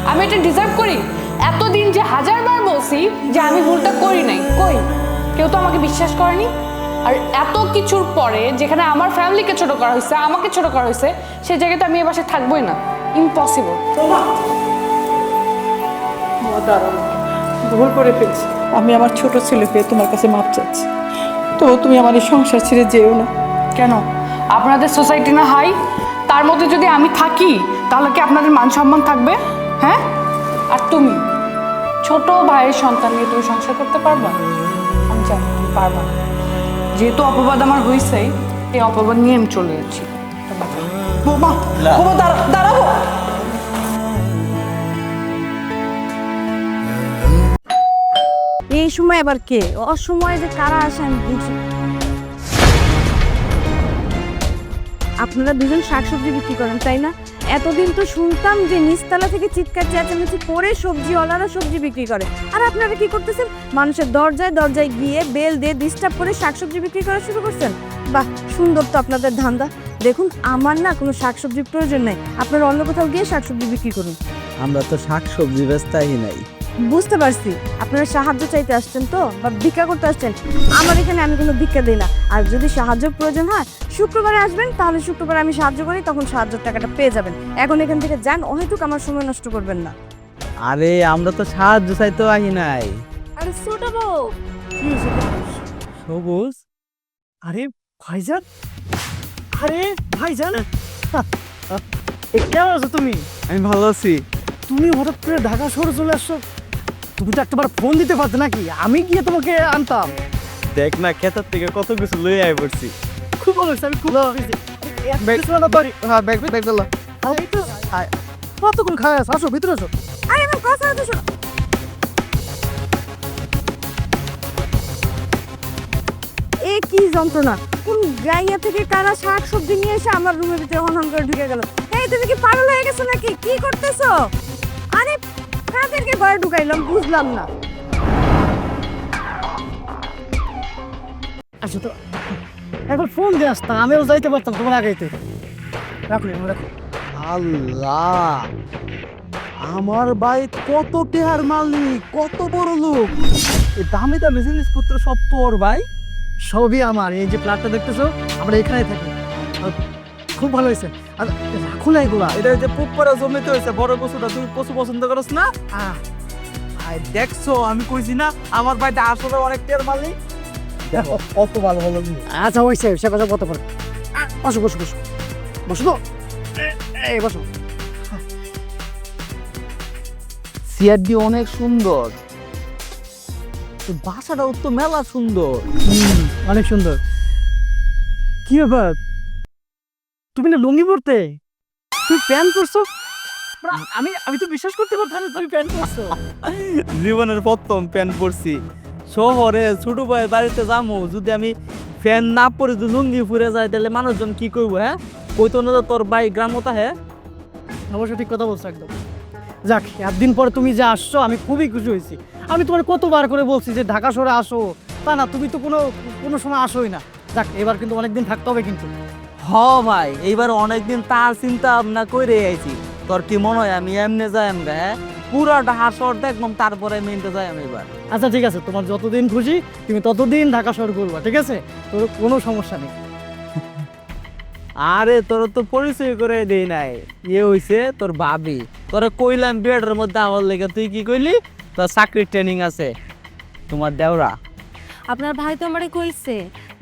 আমি এটা ডিজার্ভ করি? এতদিন যে হাজারবার বলছি যে আমি ভুলটা করি নাই, কই কেউ তো আমাকে বিশ্বাস করেনি। আর এত কিছুর পরে যেখানে আমার ফ্যামিলিকে ছোট করা হয়েছে, আমাকে ছোট করা হয়েছে, সেই জায়গাতে আমি এ বাসায় থাকবোই না। ইম্পসিবল। ভুল করে ফেলছি, আমি আমার ছোট ছেলেকে তোমার কাছে মাপ চাচ্ছি। তো তুমি আমার এই সংসার ছেড়ে যেও না। কেন? আপনাদের সোসাইটি না হাই, তার মধ্যে যদি আমি থাকি তাহলে কি আপনাদের মান সম্মান থাকবে? হ্যাঁ, আর তুমি ছোট ভাইয়ের সন্তান নিয়ে তুমি সংসার করতে পারবা? আমি জানি তুমি পারবা না। যেহেতু অপবাদ আমার হয়েছেই, এই অপবাদ নিয়ে আমি চলে যাচ্ছি। বৌমা, বৌমা দাঁড়াবো। এই সময় আবার কে? অসময়ে যে কারা আসে আমি বুঝি। আপনারা দুজন শাকসবজি বিক্রি করেন তাই না? এতদিন তো শুনতাম যে নিচতলা থেকে চিৎকার চেঁচামেচি করে সবজিওয়ালারা সবজি বিক্রি করে, আর আপনারা কি করতেছেন? মানুষের দরজায় দরজায় গিয়ে বেল দিয়ে ডিস্টার্ব করে শাকসবজি বিক্রি করা শুরু করছেন। বাহ, সুন্দর তো আপনাদের ধান্দা। দেখুন, আমার না কোনো শাকসবজির প্রয়োজন নেই, আপনারা অন্য কোথাও গিয়ে শাকসবজি বিক্রি করুন। আমরা তো শাক সবজি বেচতাই নাই। বুঝতে পারছি আপনারা সাহায্য চাইতে আসছেন তো, বা ভিক্ষা করতে আসছেন। আমার এখানে আমি কোনো ভিক্ষা দিই না। আর যদি সাহায্য প্রয়োজন হয় শুক্রবারে আসবেন, তাহলে শুক্রবারে আমি সাহায্য করি, তখন সাহায্যের টাকাটা পেয়ে যাবেন। এখন এখান থেকে যান, অহেতুক আমার সময় নষ্ট করবেন না। আরে আমরা তো সাহায্য চাইতে আহি নাই। আরে ছোট বউ, সবুজ, আরে ভাইজান, আরে ভাইজান, কেমন আছো তুমি? আমি ভালো আছি। তুমি হঠাৎ করে ঢাকা শহরে চলে আসছো, তুমি তো একটাবার ফোন দিতে পারতে নাকি? আমি গিয়ে তোমাকে আনতাম। দেখ না, খেতার থেকে কত কিছু লই আই পড়ছি। খুব ভালো হয়েছে, আমি খুব কতক্ষণ খাওয়া আছে? আসো ভিতরে আসো। আরে আমার কথা তো শোনো। এ কি যন্ত্রণা! কোন গাইয়া থেকে কারা শাক সবজি নিয়ে এসে আমার রুমের ভিতরে হন করে ঢুকে গেল। এই তুমি কি পাগল হয়ে গেছো নাকি? কি করতেছো? আরে কাদেরকে ঘরে ঢুকাইলাম বুঝলাম না। আচ্ছা তো একবার ফোন দিয়ে আসতাম, আমিও যাইতে পারতাম তোমার আগাইতে। রাখো রাখো। আল্লাহ, আমার ভাই কত টেহার মালিক, কত বড় লোক। এই দামি দামি জিনিসপত্র সব তোর ভাই? সবই আমার। এই যে প্লাটটা দেখতেছো, আমরা এখানেই থাকি। খুব ভালো হয়েছে। আর রাখো না এগুলা। এটা যে পুপরা জমিতে হয়েছে বড় কচুটা, তুই কচু পছন্দ করস না? ভাই দেখছো, আমি কইছি না আমার ভাইটা আসলে অনেক টের মালিক। দেখো কত ভালো ভালো। আচ্ছা হয়েছে, সে কথা কত করে। বসো বসো বসো বসো তো, এই বসো। সিআরডি অনেক সুন্দর, বাসাটাও তো মেলা সুন্দর। অনেক সুন্দর। কি ব্যাপার, তুমি না লুঙ্গি পরতে, তুমি প্যান্ট পরছো? আমি আমি তো বিশ্বাস করতে পারতাম না তুমি প্যান্ট পরছো। জীবনের প্রথম প্যান্ট পরছি। শহরে ছোট ভাইয়ের বাড়িতে যাবো, যদি আমি প্যান্ট না পরে যদি লুঙ্গি পরে যাই, তাহলে মানুষজন কি করবো? হ্যাঁ, কইতো না যে তোর ভাই গ্রামতা। হ্যাঁ, অবশ্য ঠিক কথা বলছো একদম। যাক, একদিন পরে তুমি যে আসছো আমি খুবই খুশি হয়েছি। আমি তোমার কতবার করে বলছি যে ঢাকা শহরে আসো, তা না, তুমি তো কোনো সময় আসোই না। যাক, এবার কিন্তু অনেকদিন থাকতে হবে কিন্তু। হ ভাই, এইবার অনেকদিন তার চিন্তা ভাবনা করে আইছি। তোর কি মনে হয় আমি এমনি যাই? আমরা পুরা ঢাকা শহর দেখলাম, তারপরে মেনতে যাই আমি এবার। আচ্ছা ঠিক আছে, তোমার যতদিন খুশি তুমি ততদিন ঢাকা শহর করবা, ঠিক আছে? তোর কোনো সমস্যা নেই। আরে তোর তো পরিচয় করে দেই নাই। ইয়ে হইছে তোর ভাবি, তোরা কইলাম বিয়েটার মধ্যে আমার লেগে, তুই কি কইলি তোর চাকরির ট্রেনিং আছে। তোমার দেওরা আপনার ভাই তো আমারে কইছে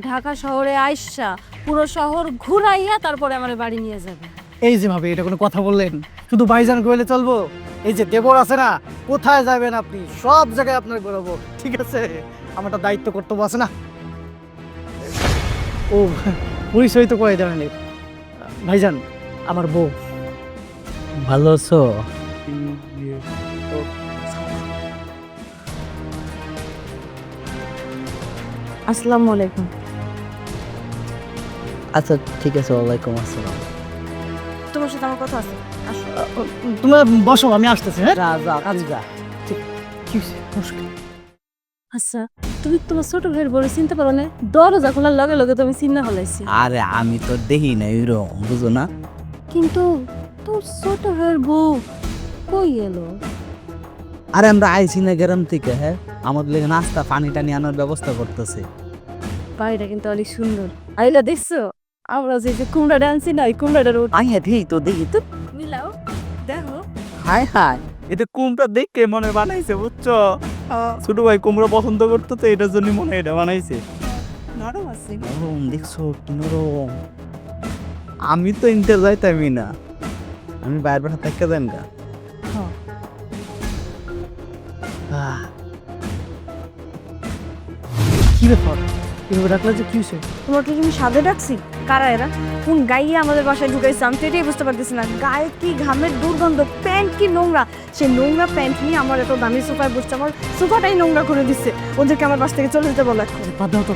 ঢাকা শহরে আইসা পুরো শহর ঘুরাইয়া তারপরে আমার বাড়ি নিয়ে যাবে। এই যে ভাবে, এটা কোনো কথা বললেন? শুধু ভাইজান কইলে চলবো? এই যে দেবর আছে না, কোথায় যাবেন আপনি, সব জায়গায় আপনার ঘোরাবো, ঠিক আছে? আমার একটা দায়িত্ব কর্তব্য আছে না। ও পরিচয় তো কয়ে দেবেন ভাইজান, আমার বউ। ভালো আছো? আসসালামু আলাইকুম। আচ্ছা ঠিক আছে, ওয়ালাইকুম আসসালাম। তোমার সাথে আমার কথা আছে, আসো। তোমরা বসো, আমি আসতেছি। হ্যাঁ, যা যা তুই যা। কি হয়েছে? বসো। আচ্ছা, তুমি তোমার ছোট ভাইয়ের বড় চিনতে পারো না? দরজা খোলার লগে লগে তুমি চিন্তা হলাইছি। আরে আমি তো দেখি না এরকম, বুঝো না? কিন্তু তোর ছোট ভাইয়ের বউ কই এলো? আরে আমরা আইছি না গ্রাম থেকে। হ্যাঁ, আমাদের লেগে নাস্তা পানি টানি আনার ব্যবস্থা করতেছে। বাড়িটা কিন্তু অনেক সুন্দর। আইলা দেখছো আমরা যে কুমড়া ডান্সি না, কুমড়াটার আইয়া দেখি তো, দেখি তো। মিলাও দেখো। হাই হাই, এটা কুমড়া দেখে মনে বানাইছে, বুঝছো? ছোট ভাই কুমড়া পছন্দ করতো তো, এটার জন্য মনে এটা বানাইছে। নরম আছে। নরম, দেখছো কি নরম। আমি তো ইন্টার যাইতামই না, আমি বাইরে বেড়া থেকে যাই না। কি ব্যাপার, এভাবে ডাকলে যে কি হয়েছে? তোমার কি আমি সাধে ডাকছি? কারা এরা? কোন গাইয়ে আমাদের বাসায় ঢুকাইছে? আমি তো এটাই বুঝতে পারতেছি না। গায়ে কি ঘামের দুর্গন্ধ, প্যান্ট কি নোংরা। সে নোংরা প্যান্ট নিয়ে আমার এত দামি সোফায় বসছে, আমার সোফাটাই নোংরা করে দিচ্ছে। ওদেরকে আমার বাসা থেকে চলে যেতে বলো এখন। বাদ দাও তো,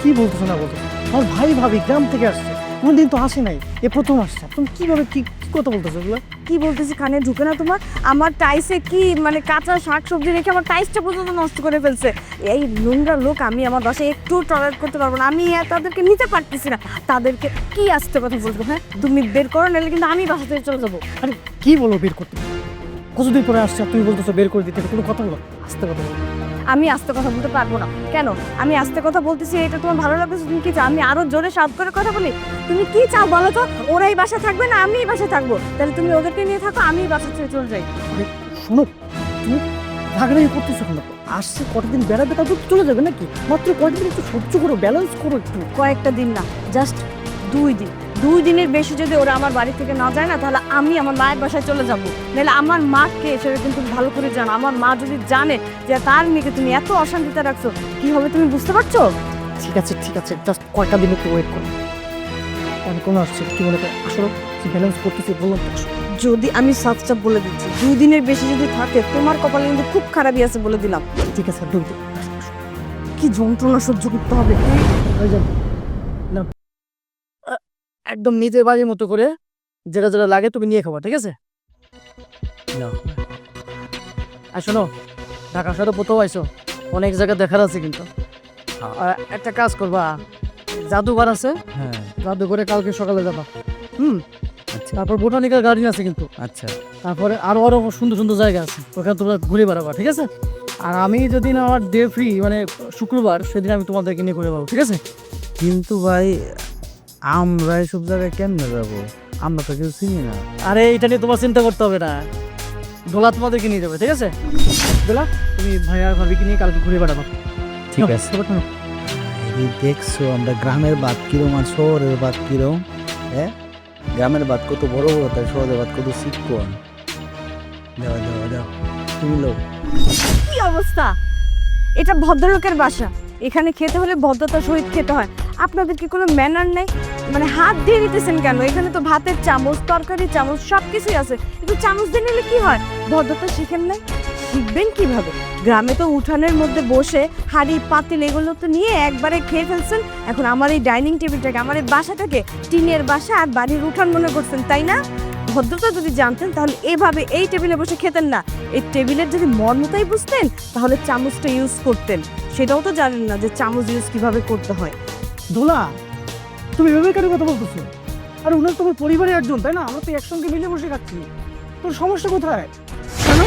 কি বলতেছো না বলতো? আমার ভাই ভাবি গ্রাম থেকে আসছে, কোনদিন তো আসে নাই, এ প্রথম আসছে। তুমি কিভাবে কি কথা বলতেছো এগুলো? কি বলতেছি কানে ঢুকে না তোমার? আমার টাইসে কি মানে কাঁচা শাক সবজি রেখে আমার টাইসটা পর্যন্ত নষ্ট করে ফেলছে। এই নোংরা লোক আমি আমার বাসায় একটু টলারেট করতে পারবো না। আমি তাদেরকে নিতে পারতেছি না। তাদেরকে কি আসতে কথা বলবো? হ্যাঁ, তুমি বের করো, নাহলে কিন্তু আমি বাসা থেকে চলে যাবো। আরে কি বলো বের করতে? কতদিন পরে আসছে আর তুমি বলতেছো বের করে দিতে? কোনো কথা বলো, আস্তে কথা বলো। আমি আস্তে কথা বলতে পারবো না। কেন? আমি আস্তে কথা বলতেছি, এটা তোমার ভালো লাগতেছে? তুমি কি চাও আমি আরো জোরে সাউন্ড করে কথা বলি? তুমি কি চাও বলো তো? ওরাই বাসা থাকবে না আমিই বাসা থাকবো? তাহলে তুমি ওদেরকে নিয়ে থাকো, আমি বাসা ছেড়ে চলে যাই। আরে শোনো, তুমি রাগারাগি করতেছো কেন? আসছে কটা দিন বেড়াবে, তারপর চলে যাবে নাকি? মাত্র কয়েকদিন একটু সহ্য করো, ব্যালেন্স করো একটু। কয়েকটা দিন না, জাস্ট 2 দিন। 2 দিনের বেশি যদি ওরা আমার বাড়ি থেকে না যায় না, তাহলে আমি আমার মায়ের বাসায় চলে যাবো। নাহলে আমার মাকে সেটা কিন্তু ভালো করে জানো। আমার মা যদি জানে যে তার মেয়েকে তুমি এত অশান্তিতে রাখছো, কি হবে তুমি বুঝতে পারছো? ঠিক আছে ঠিক আছে, জাস্ট কয়েকটা দিন একটু ওয়েট করো। আমি কোনো আসছে কি মনে করে আসলে ব্যালেন্স করতেছি বললাম তো। যদি আমি সাফ বলে দিচ্ছি, 2 দিনের বেশি যদি থাকে তোমার কপালে কিন্তু খুব খারাপই আছে বলে দিলাম। ঠিক আছে, দুই দিন। কি যন্ত্রণা সহ্য করতে হবে। হয়ে যাবে না, একদম নিজের বাড়ির মতো করে যেটা যেটা লাগে তুমি নিয়ে খাবা, ঠিক আছে? নাও। আর শোনো, ঢাকা শহরে কোথাও আইসো, অনেক জায়গা দেখার আছে কিন্তু। আর একটা কাজ করবা, জাদুঘর আছে, হ্যাঁ জাদুঘরে কালকে সকালে যাবা। হুম, আচ্ছা তারপর বোটানিক্যাল গার্ডেন আছে কিন্তু। আচ্ছা তারপরে আরো আরো সুন্দর সুন্দর জায়গা আছে, ওখানে তোমরা ঘুরে বেড়াবা, ঠিক আছে? আর আমি যেদিন আমার ডে ফ্রি মানে শুক্রবার, সেদিন আমি তোমাদেরকে নিয়ে ঘুরে বেড়াবো, ঠিক আছে? কিন্তু ভাই আমরা এসব জায়গায় কেমনে যাবো? আমরা তো কেউ চিনি না। আরে এটা নিয়ে তোমার চিন্তা করতে হবে না, দোলা তোমাদেরকে নিয়ে যাবে, ঠিক আছে? দোলা, তুমি ভাইয়া ভাবিকে নিয়ে কালকে ঘুরে বেড়াবো, ঠিক আছে। এই দেখছো আমরা গ্রামের বাদ কিরম আর শহরের বাদ কিরম? হ্যাঁ, গ্রামের বাদ কত বড় বড়, তাই শহরের বাদ কত চিকন। দাও দাও দাও, তুমি লো। কি অবস্থা! এটা ভদ্রলোকের বাসা, এখানে খেতে হলে ভদ্রতার সহিত খেতে হয়। আপনাদের কি কোনো ম্যানার নেই? মানে হাত দিয়ে দিতেছেন কেন? এখানে তো ভাতের চামচ, তরকারির চামচ সব কিছুই আছে, একটু চামচ দিয়ে নিলে কি হয়? ভদ্রতা শিখেন নাই? শিখবেন কিভাবে? গ্রামে তো উঠানের মধ্যে বসে হাঁড়ি পাতিল এগুলো তো নিয়ে একবারে খেয়ে ফেলছেন। এখন আমার এই ডাইনিং টেবিলটাকে, আমার এই বাসাটাকে টিনের বাসা আর বাড়ির উঠান মনে করছেন, তাই না? ভদ্রতা যদি জানতেন তাহলে এভাবে এই টেবিলে বসে খেতেন না। এই টেবিলের যদি মর্মতাই বুঝতেন তাহলে চামচটা ইউজ করতেন। সেটাও তো জানেন না যে চামচ ইউজ কিভাবে করতে হয়। দোলা, তুমি এভাবে কেন কথা বলতেছো? আর ওনার তোমার পরিবারের একজন, তাই না? আমরা তো একসঙ্গে মিলে বসে খাচ্ছি, তোর সমস্যা কোথায়? কেন?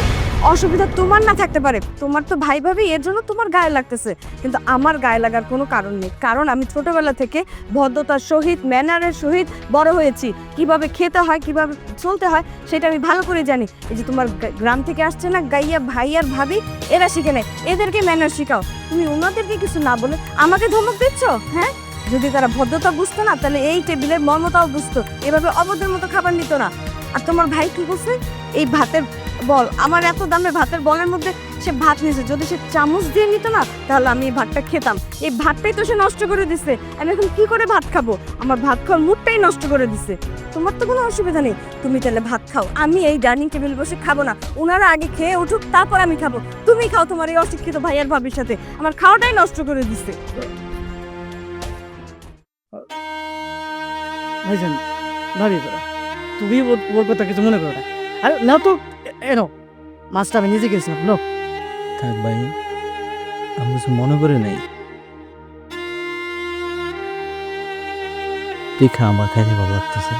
অসুবিধা তোমার না থাকতে পারে, তোমার তো ভাই ভাবি, এর জন্য তোমার গায়ে লাগতেছে, কিন্তু আমার গায়ে লাগার কোনো কারণ নেই। কারণ আমি ছোটবেলা থেকে ভদ্রতার সহিত, ম্যানারের সহিত বড় হয়েছি। কিভাবে খেতে হয়, কিভাবে চলতে হয় সেটা আমি ভালো করে জানি। এই যে তোমার গ্রাম থেকে আসছে না গাইয়া ভাই আর ভাবি, এরা শিখে নেয়, এদেরকে ম্যানার শিখাও। তুমি ওনাদেরকে কিছু না বলে আমাকে ধমক দিচ্ছ? হ্যাঁ, যদি তারা ভদ্রতা বুঝতো না তাহলে এই টেবিলের মর্মতাও বুঝতো, এভাবে অবদের মতো খাবার নিত না। আর তোমার ভাই কি বলছে? এই ভাতের বল, আমার এত দামের ভাতের বলের মধ্যে সে ভাত নিয়েছে, যদি সে চামচ দিয়ে নিত না তাহলে আমি এই ভাতটা খেতাম। এই ভাতটাই তো সে নষ্ট করে দিছে, আমি এখন কি করে ভাত খাবো? আমার ভাত খাওয়ার মুডটাই নষ্ট করে দিছে। তোমার তো কোনো অসুবিধা নেই, তুমি তাহলে ভাত খাও, আমি এই ডাইনিং টেবিল বসে খাবো না। ওনারা আগে খেয়ে উঠুক, তারপর আমি খাবো। তুমি খাও তোমার এই অশিক্ষিত ভাইয়ার ভাবির সাথে, আমার খাওয়াটাই নষ্ট করে দিছে। ভাইজান, ভাবি তোরা, তুমি ওর কথা কিছু মনে করো না। আরে না তো, এনো মাছটা আমি নিজে গেছিলাম। নো, থাক ভাই, আমি কিছু মনে করি নাই। তুই খা, আমার খাইতে ভালো লাগতেছে।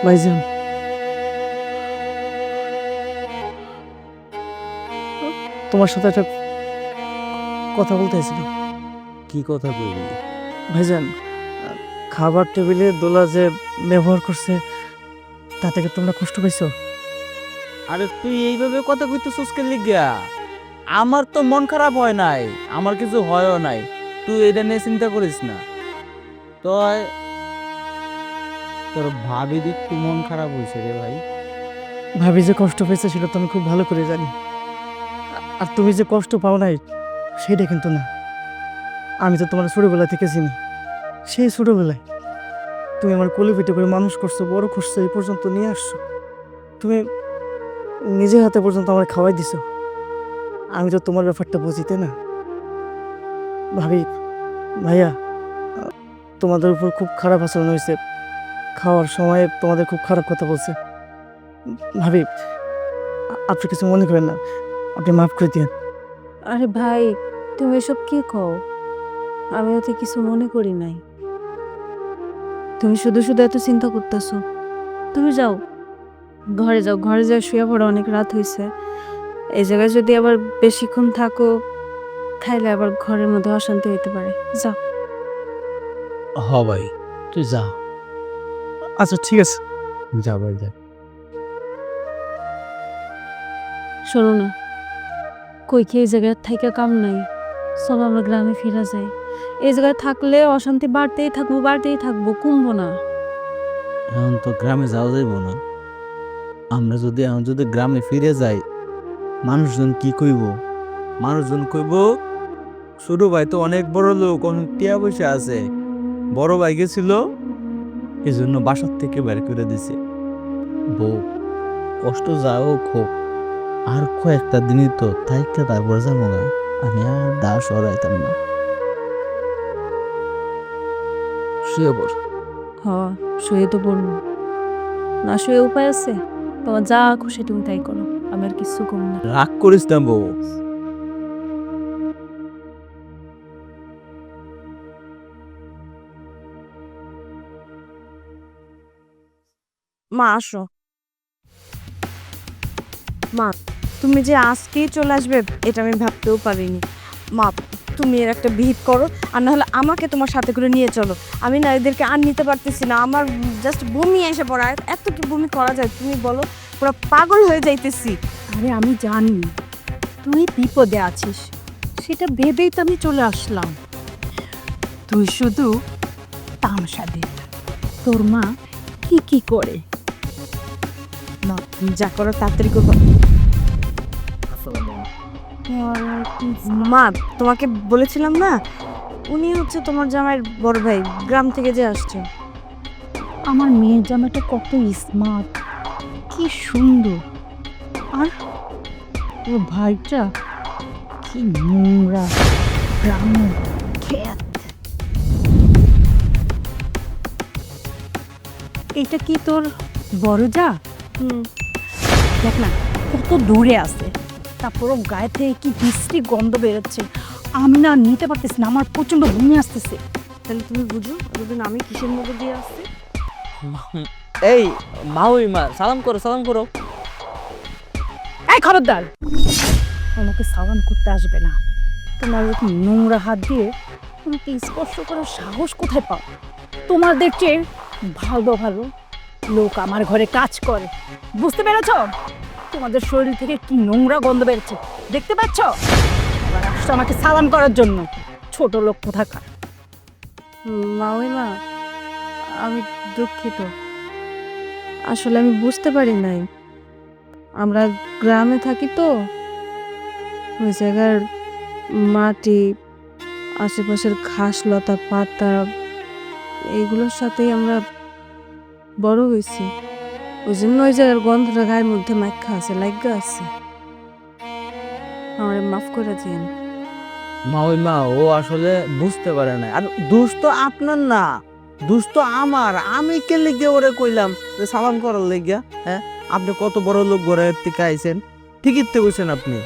ভাইজান, তোমার সাথে একটা কথা বলতে চাইছিলাম। কি কথা কইবি? ভাইজান, খাবার টেবিলে দোলা যে ব্যবহার করছে, তা থেকে তোমরা কষ্ট পাইছো? আরে তুই এইভাবে কথা কইতেছিস কে লিগা? আমার তো মন খারাপ হয় নাই, আমার কিছু হয়ও নাই, তুই এটা নিয়ে চিন্তা করিস না। তো তোর ভাবি দেখতে মন খারাপ হয়েছে রে ভাই। ভাবি যে কষ্ট পেয়েছে সেটা তো আমি খুব ভালো করে জানি, আর তুমি যে কষ্ট পাও নাই সেটা কিন্তু না। আমি তো তোমার ছোটোবেলা থেকে চিনি, সেই ছোটোবেলায় তুমি আমার কোলে পিঠে করে মানুষ করছো, বড় করছো, এই পর্যন্ত নিয়ে আসছো। তুমি নিজের হাতে পর্যন্ত আমার খাওয়াই দিছো। আমি তো তোমার ব্যাপারটা বুঝিতে না। ভাবি, ভাইয়া, তোমাদের উপর খুব খারাপ আচরণ হয়েছে, খাওয়ার সময় তোমাদের খুব খারাপ কথা বলছে। ভাবি, আপনি কিছু মনে করেন না, আপনি মাফ করে দিন। আরে ভাই, তুমি এসব কি কও? আমিও তো কিছু মনে করি নাই। তুমি শুধু শুধু এত চিন্তা করতেছো। তুমি যাও, ঘরে যাও, ঘরে যাও, শুয়ে পড়ো, অনেক রাত হয়েছে। এই জায়গায় যদি আবার বেশিক্ষণ থাকো তাহলে আবার ঘরের মধ্যে অশান্তি হইতে পারে। যাও। হ ভাই, তুই যা, আচ্ছা ঠিক আছে। যা ভাই যা। শোনো না, কই কি এই জায়গায় থাইকা কাম নাই, চলো আমরা গ্রামে ফিরে যাই। এই জায়গায় থাকলে অশান্তি বাড়তেই থাকবো, কমবো না। এখন তো গ্রামে যাওয়া যাইব না। আমরা যদি এখন যদি গ্রামে ফিরে যাই, মানুষজন কি কইব? মানুষজন কইব ছোট ভাই তো অনেক বড় লোক, অনেক টিয়া বসে আছে, বড় ভাই গেছিল এই জন্য বাসার থেকে বের করে দিছে। বউ কষ্ট যাও খুব, আর কয়েকটা দিনই তো থাইকা তারপর যাবো না। আমি আর দা সরাইতাম না। শুয়ে পড়। হ, শুয়ে তো পড়বো না, শুয়ে উপায় আছে? তোমার যা খুশি তুমি তাই করো, আমি আর কিছু কম না। রাগ করিস না বউ। মা আসো। মা, তুমি যে আজকেই চলে আসবে এটা আমি ভাবতেও পারিনি। মা, তুমি এর একটা বিহিত করো, আর না হলে আমাকে তোমার সাথে করে নিয়ে চলো। আমি না এদেরকে আর নিতে পারতেছি না, আমার জাস্ট বমি এসে পড়া। এত কি বমি করা যায় তুমি বলো? পুরো পাগল হয়ে যাইতেছি। আরে আমি জানি তুই বিপদে আছিস, সেটা ভেবেই তো আমি চলে আসলাম। তুই শুধু তামাশা দে, তোর মা কি কি করে। না, যা করো তাড়াতাড়ি করবো। মা, তোমাকে বলেছিলাম না, উনি হচ্ছে তোমার জামাইয়ের বড় ভাই, গ্রাম থেকে যে আসছে। আমার মেয়ের জামাটা কত স্মার্ট, কি সুন্দর, আর ওর ভাইটা কি নোংরা, গ্রামের খেত। এটা কি তোর বড় যা? দেখ না কত দূরে আছে, তারপরও গায়ে থেকে কি বিশ্রী গন্ধ বেরোচ্ছে। আমি না নিতে পারতেছি না, আমার প্রচন্ড বমি আসতেছে। তাহলে তুমি বুঝো এতদিন আমি কিসের মধ্যে দিয়ে আসছি। এই মাউই মা, সালাম করো, সালাম করো। এই খবরদার, আমাকে সালাম করতে আসবে না। তোমার এরকম নোংরা হাত দিয়ে তোমাকে স্পর্শ করার সাহস কোথায় পাও? তোমাদের চেয়ে ভালো ভালো লোক আমার ঘরে কাজ করে, বুঝতে পেরেছ? তোমাদের শরীর থেকে কি নোংরা গন্ধ বেরোচ্ছে, দেখতে পাচ্ছ? এবার আসছো আমাকে সালাম করার জন্য, ছোট লোক কোথাকার। মাউইমা, আমি দুঃখিত, আসলে আমি বুঝতে পারি নাই। আমরা গ্রামে থাকি তো, ওই জায়গার মাটি, আশেপাশের ঘাস লতা পাতা এইগুলোর সাথেই আমরা বড় হয়েছি। ওই জন্য ওই জায়গার গন্ধটা গায়ের মধ্যে মাখা আছে, লাগা আছে। আমার মাফ করে দিন। মাউই মা, ও আসলে বুঝতে পারে না, আর দোষ তো আপনার না, দোষ তো আমার। আমি কে লিখে ওরে কইলাম যে সালাম করার লেগিয়া। হ্যাঁ, আপনি কত বড় লোক ঘরের থেকে আইছেন, ঠিকই তো কইছেন আপনি।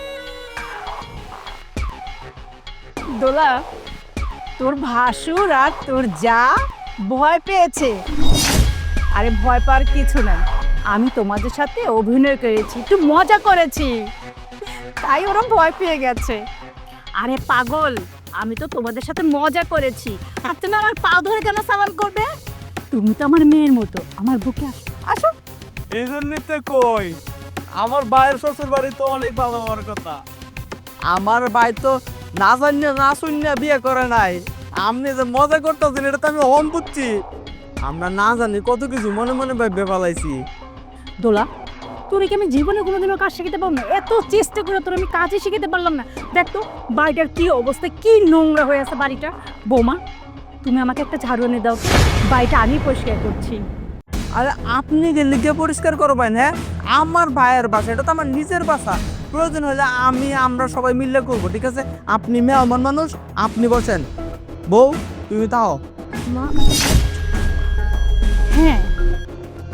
দোলা, তোর ভাসুর আর তোর যা ভয় পেয়েছে। আরে ভয় পাওয়ার কিছু নাই, আমি তোমাদের সাথে অভিনয় করেছি, একটু মজা করেছি, তাই ওরা ভয় পেয়ে গেছে। আরে পাগল, আমি তো তোমাদের সাথে মজা করেছি, আর তুমি আমার পা ধরে কেন সালাম করবে? তুমি তো আমার মেয়ের মতো, আমার বুকে আসো, আসো। এই জন্যই তো কই আমার ভাইয়ের শ্বশুর বাড়ি তো অনেক ভালো হওয়ার কথা। আমার ভাই তো না জানিয়ে না শুনিয়া বিয়ে করে নাই। আপনি যে মজা করতেছেন এটা তো আমি হম বুঝছি। আমরা না জানি কত কিছু মনে মনে ভাববে পালাইছি। দোলা তোরে কি আমি জীবনে কোনোদিনও কাজ শিখাতে পারবো না? এত চেষ্টা করে তোর আমি কাজই শিখাতে পারলাম না। দেখ তো বাড়িটার কি অবস্থা, কি নোংরা হয়ে আছে বাড়িটা। বৌমা তুমি আমাকে একটা ঝাড়ু এনে দাও, বাড়িটা আমি পরিষ্কার করছি। আরে আপনি যে লিখে পরিষ্কার করবেন, হ্যাঁ আমার ভাইয়ের বাসা, এটা তো আমার নিজের বাসা। প্রয়োজন হলে আমরা সবাই মিলে করবো, ঠিক আছে? আপনি মেহমান মানুষ, আপনি বসেন। বউ তুমি তাও। মা হ্যাঁ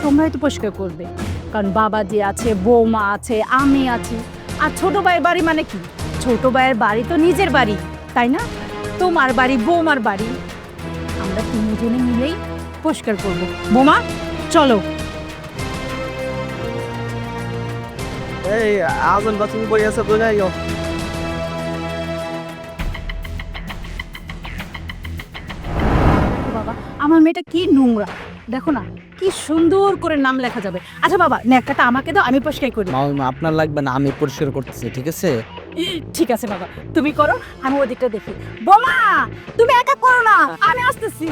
তোমরাই তো পরিষ্কার করবে, কারণ বাবা যে আছে, বৌমা আছে, আমি আছি। আর ছোট ভাইয়ের বাড়ি মানে কি? ছোট ভাইয়ের বাড়ি তো নিজের বাড়ি, তাই না? তোমার বাড়ি, বৌমার বাড়ি, আমরা তিনজনে মিলেই পরিষ্কার করবো। বৌমা চলো। এই আজন বাসন বই আছে তো যাই হোক। বাবা আমার মেয়েটা কি নোংরা, দেখো না কি সুন্দর করে নাম লেখা যাবে। আচ্ছা বাবা ন্যাকটাটা আমাকে দাও, আমি পরিষ্কার করি। মামা আপনার লাগবে না, আমি পরিষ্কার করতেছি, ঠিক আছে? ঠিক আছে বাবা তুমি করো, আমি ওদিকটা দেখি। বোমা তুমি একা করো না, আমি আসতেছি।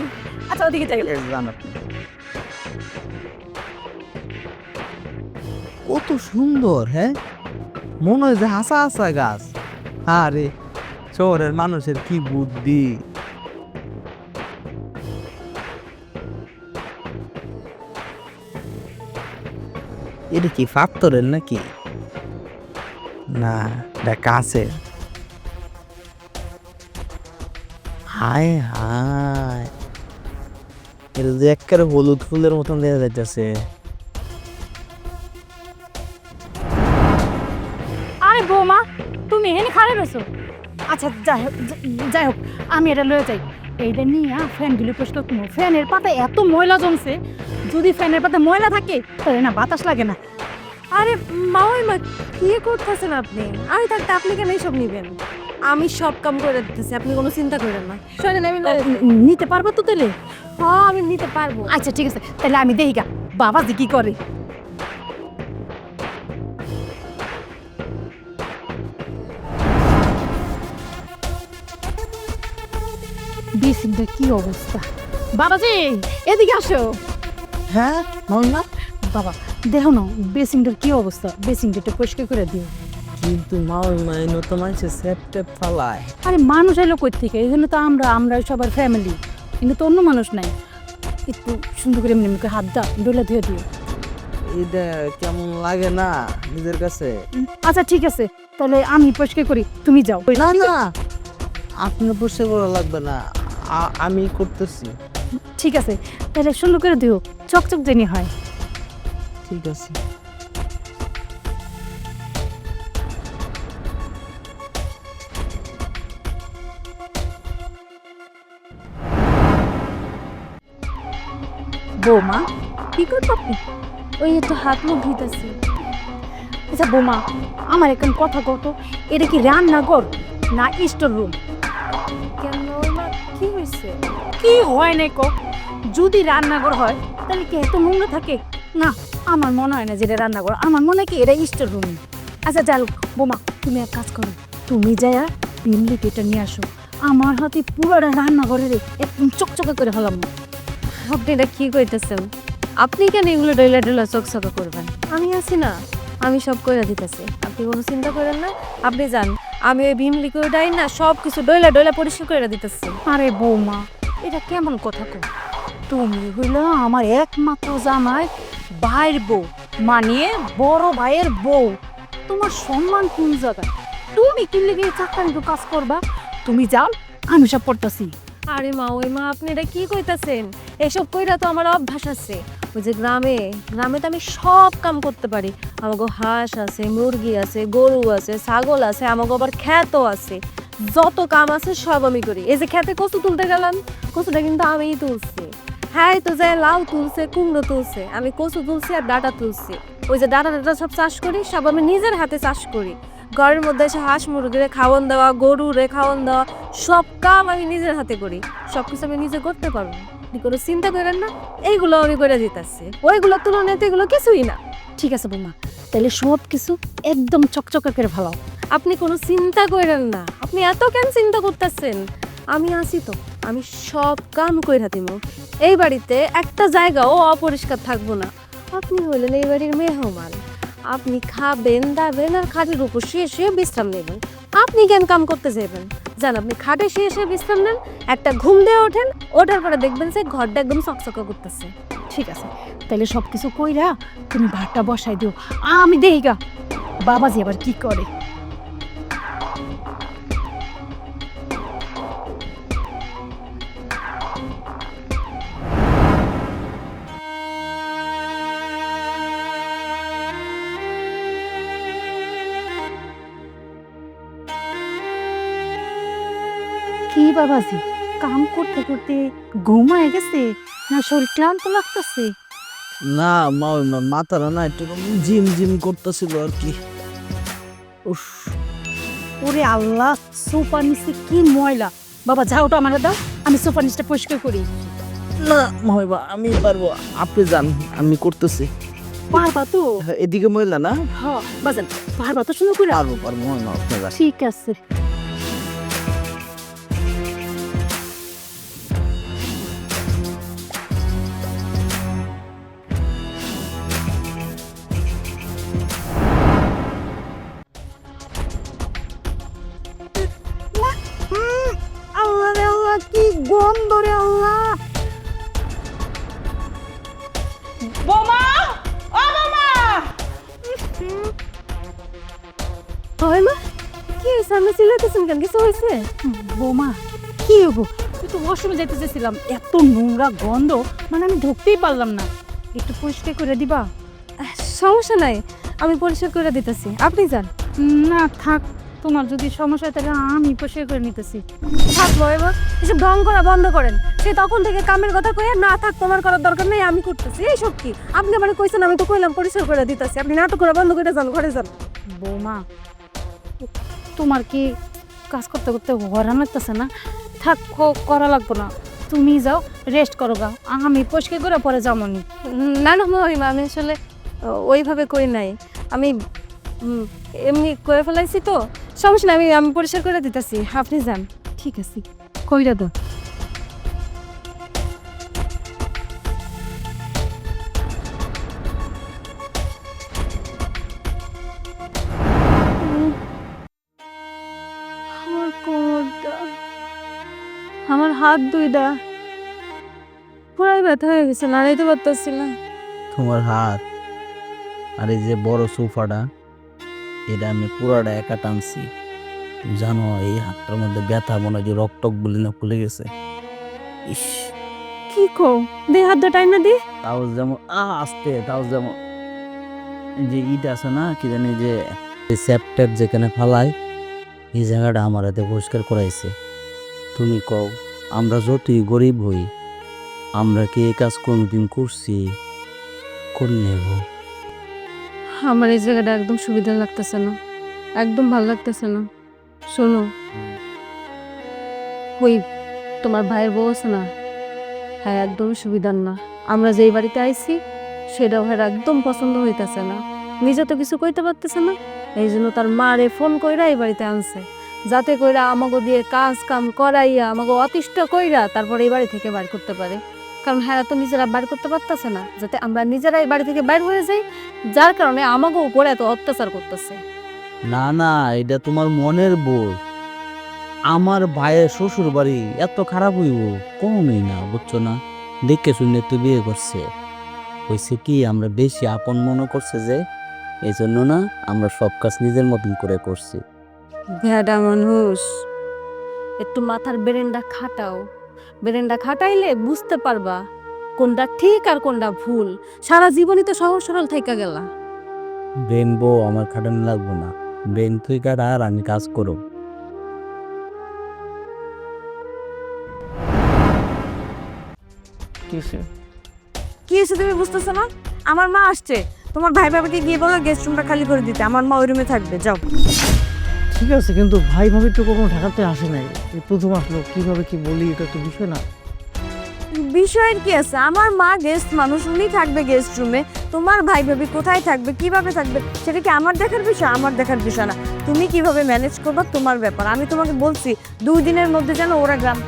আচ্ছা ওদিকে যাই। কত সুন্দর, হ্যাঁ মনে হয় যে হাসা হাসা গাছ। আরে শহরের মানুষের কি বুদ্ধি। এটা কি পাথরের নাকি? না এটা কাছের। হায় হায়, এটা যে একেবারে হলুদ ফুলের মতন দেখা যাইতেছে। আরে বৌমা তুমি এখানে খাড়ে রয়েছো? আচ্ছা যাই হোক আমি এটা লয়ে যাই। এইটা নিয়ে ফ্যানগুলো পরিষ্কার করবো। ফ্যানের পাতা এত ময়লা জমছে, যদি ফ্যানের পাতা ময়লা থাকে তাহলে না বাতাস লাগে না। আরে মা কি করতেছেন আপনি? আমি থাকতে আপনি কেন এইসব নিবেন? আমি সব কাম করে দিতেছি, আপনি কোনো চিন্তা করেন না। শোনেন আমি নিতে পারবো তো তাহলে? হ্যাঁ আমি নিতে পারবো। আচ্ছা ঠিক আছে, তাহলে আমি দেখি গা বাবা যে কি করে। বেসিনটা কি অবস্থা? বাবাজি এদিকে আসো। হ্যাঁ মামা, বাবা দেখো না বেসিনটার কি অবস্থা, বেসিনটা একটু পরিষ্কার করে দিও। কিন্তু মামা নতুন মানুষের সেপ টেপ ফালায়। আরে মানুষ এলো কই থেকে? এখানে তো আমরা সবার ফ্যামিলি, কিন্তু তো অন্য মানুষ নাই। একটু সুন্দর করে এমনি মুখে হাত দা ডোলা ধুয়ে দিও। এটা কেমন লাগে না নিজের কাছে? আচ্ছা ঠিক আছে, তাহলে আমি পরিষ্কার করি, তুমি যাও। না না, আপনার বসে করা লাগবে না, আমি করতেছি। ঠিক আছে তাহলে সুন্দর করে দিও, চকচক জানি হয়। ঠিক আছে। বৌমা কি করছো আপনি? ওই একটু হাত মুখ ধুইতেছি। আচ্ছা বৌমা আমার এখন কথা কত, এটা কি রান্নাঘর না স্টোর রুম? কেন মা কি হয়েছে? কি হয় নাই কো? যদি রান্নাঘর হয় তাহলে কি এত নোংরা থাকে? না আমার মনে হয় না যে এটা রান্নাঘর, আমার মনে হয় কি এটা স্টোর রুম। আচ্ছা যাও বৌমা তুমি এক কাজ করো, তুমি যাইয়া বিমলিটা নিয়ে আসো, আমার হাতে পুরোটা রান্নাঘরের একদম চকচকা করে হলাম। আপনি এটা কি কইতেছেন? আপনি কেন এগুলো ডইলা ডইলা চকচকা করবেন? আমি আছি না, আমি সব কইরা দিতেছি, আপনি কোনো চিন্তা করেন না। আপনি যান, আমি ওই ভীম লিকুইডাই না সব কিছু ডইলা ডইলা পরিষ্কার করে দিতেছি। আরে বৌমা এটা কেমন কথা কো? তুমি হইল আমার একমাত্র জামাই, ভাইয়ের বউ, মানে বড় ভাইয়ের বউ। তোমার সম্মান কোন জায়গায়? তুমি কি লিগে চাকরি কাজ করবা? তুমি যাও, আমি সব পড়তেছি। আরে মা ওই মা আপনি এটা কি কইতাছেন? এসব কইরা তো আমার অভ্যাস আছে। ওই যে গ্রামে তো আমি সব কাম করতে পারি। আমাকে হাঁস আছে, মুরগি আছে, গরু আছে, ছাগল আছে, আমাকে আবার ক্ষেতও আছে। যত কাম আছে সব আমি করি। এই যে ক্ষেতে কচু তুলতে গেলাম, কচুটা কিন্তু আমিই তুলছি। হ্যাঁ তো যে লাউ তুলছে, কুমড়ো তুলছে, আমি কচু তুলছি আর ডাটা তুলছি। ওই যে ডাটা সব চাষ করি, সব আমি নিজের হাতে চাষ করি। ঘরের মধ্যে এসে হাঁস মুরগিরে খাওয়ান দেওয়া, গরুরে খাওয়ান দেওয়া, সব কাম আমি নিজের হাতে করি। সব কিছু আমি নিজে করতে পারবো, আপনি কোনো চিন্তা করেন না। এইগুলো আমি করে দিতেছি, ওইগুলোর তুলনায় তো এগুলো কিছুই না। ঠিক আছে বৌমা, তাহলে সব কিছু একদম চকচকা করে ভালো। আপনি কোনো চিন্তা করেন না, আপনি এত কেন চিন্তা করতেছেন? আমি আছি তো, আমি সব কাম কইরা দিব। এই বাড়িতে একটা জায়গাও অপরিষ্কার থাকবো না। আপনি হলেন এই বাড়ির মেহমান, আপনি খাবেন দাবেন আর খাটের উপর শুয়ে শুয়ে বিশ্রাম নেবেন। আপনি কেন কাম করতে যাবেন? যান আপনি খাটে শুয়ে শুয়ে বিশ্রাম নেন, একটা ঘুম দিয়ে ওঠেন, ওঠার পরে দেখবেন যে ঘরটা একদম চকচকে করতেছে। ঠিক আছে, তাহলে সব কিছু কইরা তুমি ভাতটা বসাই দিও, আমি দেই গা বাবাজি আবার কি করে। কি বাবাজি, কাম করতে করতে ঘুমায় গেছে না শরীর ক্লান্ত লাগতেছে? না মা, ওই মাথাটা না একটু জিম জিম করতেছিল আর কি। উফ, ওরে আল্লাহ, সোফার নিচে কি ময়লা! বাবা যাওটা আমার দাও, আমি সোফার নিচটা পরিষ্কার করি। না মাইবা, আমি পারবো, আপনি যান, আমি করতেছি। পারবা তো? এদিকে মহিলা না? হ্যাঁ বাজান, পারবা তো? শুনো করে পারবো পারবো, মাইমা আপনি যান। ঠিক আছে। আল্লাহ রে আল্লাহ, কি গন্ধ রে আল্লাহ! বোমা, ও বোমা! হয় মা, কি হয়েছে? আমি চিল্লাইতেছেন কেন? কিছু হয়েছে? বোমা কি হবো? তুই তো ওয়াশরুমে যাইতে চেয়েছিলাম, এত নোংরা গন্ধ, মানে আমি ঢুকতেই পারলাম না। একটু পরিষ্কার করে দিবা? সমস্যা নাই, আমি পরিষ্কার করে দিতেছি, আপনি যান। না থাক, তোমার যদি সমস্যা হয় তাহলে আমি পরিষ্কার করে নিতেছি। থাকবো এবার, এসব ঢং করা বন্ধ করেন। সে তখন থেকে কামের কথা কইয়া না থাক, তোমার করার দরকার নেই, আমি করতেছি। এইসব কি? আপনি মানে কইছেন, আমি তো কইলাম পরিষ্কার করে দিতেছি। আপনি নাটক করা বন্ধ করে যান, ঘরে যান। বৌমা, তোমার কি কাজ করতে করতে হরান লাগতেছে না? থাক, করা লাগবো না, তুমি যাও রেস্ট করো গা, আমি পরিষ্কার করে পরে যাবো নি। না না মহিমা, আমি আসলে ওইভাবে করি নাই, আমি এমনি করে ফেলাইছি তো। সমস্যা নাই, আমি পরিষ্কার করে দিতেছি, আপনি যান। ঠিক আছে, কইরা দাও। আমার কোমরটা, আমার হাত দুইটা পুরাই ব্যথা হয়ে গেছে, নাড়াইতে পারতেছি না। তোমার হাত আর এই যে বড় সোফাটা, এটা আমি পুরাটা একা টানছি। তুমি জানো এই হাতটার মধ্যে ব্যথা, মনে হয় যে রক্তক বলি না খুলে গেছে। ইস, কি কো? দে হাত দে, টাইম না দি। তাও যেমন আসতে, তাও যেমন এই যে ইট আছে না, কি জানি যে সেপ্টেপ যেখানে ফালাই, এই জায়গাটা আমার হাতে পরিষ্কার করাইছে। তুমি কও, আমরা যতই গরিব হই, আমরা কি এই কাজ কোনোদিন করছি? করলে আমার এই জায়গাটা একদম সুবিধা লাগতেছে না, একদম ভালো লাগতেছে না। শোনো, ওই তোমার ভাইয়ের বউ আছে না, হ্যাঁ একদম সুবিধার না। আমরা যেই বাড়িতে আইছি সেটাও হ্যাঁ একদম পছন্দ হইতেছে না, নিজে তো কিছু কইতে পারতেছে না। এই জন্য তার মারে ফোন কইরা এই বাড়িতে আনছে, যাতে কইরা আমাকে দিয়ে কাজ কাম করাইয়া আমাকে অতিষ্ঠ কইরা তারপরে এই বাড়ি থেকে বাইর করতে পারে। কারণ হ্যাঁ তো নিজেরা বাইর করতে পারতেছে না, যাতে আমরা নিজেরা এই বাড়ি থেকে বাইর হয়ে যাই, যার কারণে আমাকে উপরে এত অত্যাচার করতেছে। না না, এটা তোমার মনের বোধ। আমার ভাইয়ের শ্বশুর বাড়ি এত খারাপ হইব কমই না, বুঝছো না? দেখে শুনে তো বিয়ে করছে, হয়েছে কি আমরা বেশি আপন মনে করছে যে, এই জন্য না আমরা সব কাজ নিজের মতন করে করছি। ভেড়া মানুষ, একটু মাথার ব্রেনটা খাটাও, ব্রেনটা খাটাইলে বুঝতে পারবা কোনটা ঠিক আর কোনটা ভুল। সারা জীবনই তো সহজ সরল থেকে গেলা। ব্রেন বউ আমার খাটানো লাগবো না, ব্রেন তুই কাটা আর আমি কাজ করো। কি হয়েছে তুমি বুঝতেছো না? আমার মা আসছে, তোমার ভাই বাবাকে গিয়ে বলো গেস্ট রুমটা খালি করে দিতে, আমার মা ওই রুমে থাকবে, যাও। ঠিক আছে, কিন্তু ভাই ভাবি তো কখনো ঢাকাতে আসে নাই, এই প্রথম আসলো, কিভাবে কি বলি, এটা তো বিষয় না। বিষয়ের কি আছে? আমার মা গেস্ট মানুষ, উনি থাকবে গেস্ট রুমে। তোমার ভাই ভাবি কোথায় থাকবে, কিভাবে থাকবে, সেটা কি আমার দেখার বিষয়? আমার দেখার বিষয় না। তুমি কিভাবে ম্যানেজ করবে তোমার ব্যাপার। আমি তোমাকে বলছি 2 দিনের মধ্যে যেন ওরা গ্রাম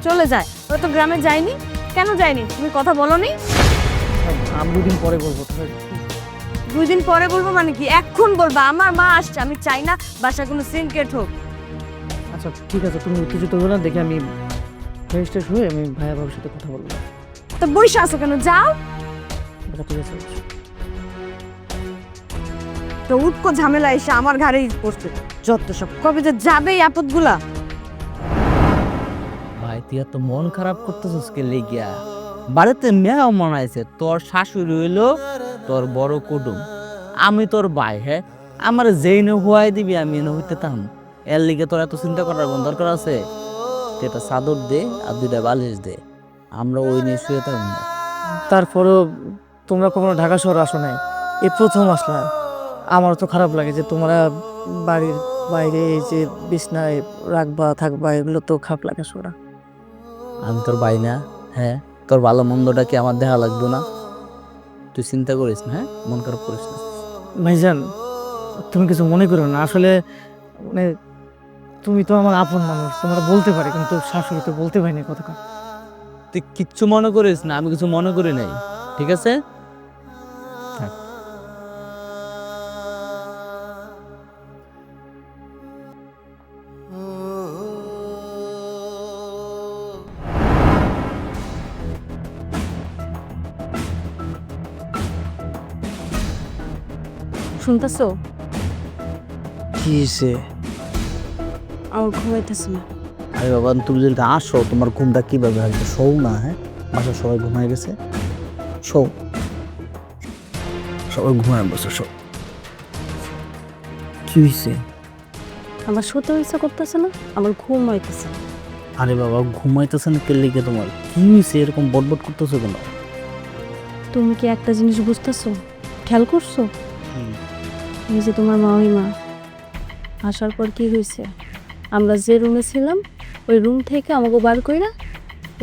চলে যায়। ওরা তো গ্রামে যায়নি, কেন যায়নি? তুমি কথা বলোনি? আমি 2 দিন পরে বলবো। 2 দিন পরে বলবো মানে কি? এখন বলবা? আমার মা আসছে, আমি চাই না বাসা কোনো সিনক্রেট হোক। আচ্ছা ঠিক আছে, তুমি কিছু তো বলো না, দেখে আমি ফ্রেশ ট্রেশ হয়ে আমি ভাইয়া বাবার সাথে কথা বলবো। তো বইসা আছো কেন? যাও। আচ্ছা ঠিক আছে। তো উটকো ঝামেলা এসে আমার ঘাড়েই পড়ছে যত সব। কবে যে যাবে এই আপদগুলা? ভাই তুই এত মন খারাপ করতেছিস কে লেগিয়া? বাড়িতে মেয়াও মনাইছে, তোর শাশুড়ি হইলো তোর বড় কুটুম, আমি তোর ভাই। হ্যাঁ, আমার যেই নে হুয়াই দিবি আমি এনে হইতে থাম। এর লিগে তোর এত চিন্তা করার কোন দরকার আছে? তুই একটা চাদর দে আর 2টা বালিশ দে, আমরা ওই নিয়ে শুয়ে থাকবো। তারপরেও তোমরা কখনো ঢাকা শহর আসো নাই, এই প্রথম আসলা। আমার তো খারাপ লাগে যে তোমরা বাড়ির বাইরে এই যে বিছনায় রাখবা থাকবা, এগুলো তো খারাপ লাগে শোনা। আমি তোর ভাই না? হ্যাঁ, তোর ভালো মন্দটা কি আমার দেখা লাগবে না? তুই চিন্তা করিস না, হ্যাঁ, মন খারাপ করিস না। ভাইজান তুমি কিছু মনে করো না, আসলে মানে তুমি তো আমার আপন মানুষ, তোমরা বলতে পারে, কিন্তু শাশুড়ি তো বলতে পারিনি কতক্ষণ। তুই কিচ্ছু মনে করিস না, আমি কিছু মনে করি নাই, ঠিক আছে? থাক। শুনতেছো? কি হয়েছে? আমার ঘুমাইতেছে না। আরে বাবা, তুমি যদি আসো তোমার ঘুমটা কিভাবে আসবে? শোও না, হ্যাঁ, বাসা সবাই ঘুমায় গেছে, শোও, সবাই ঘুমায় বসে, শো। কি হয়েছে? আমার শুতে ইচ্ছা করতেছে না, আমার ঘুম হইতেছে। আরে বাবা, ঘুমাইতেছে না কে লিগে? তোমার কি হয়েছে? এরকম বটবট করতেছো কেন? তুমি কি একটা জিনিস বুঝতেছো, খেয়াল করছো? এই যে তোমার মামিমা আসার পর কি হয়েছে, আমরা যে রুমে ছিলাম ওই রুম থেকে আমাকে বার কইরা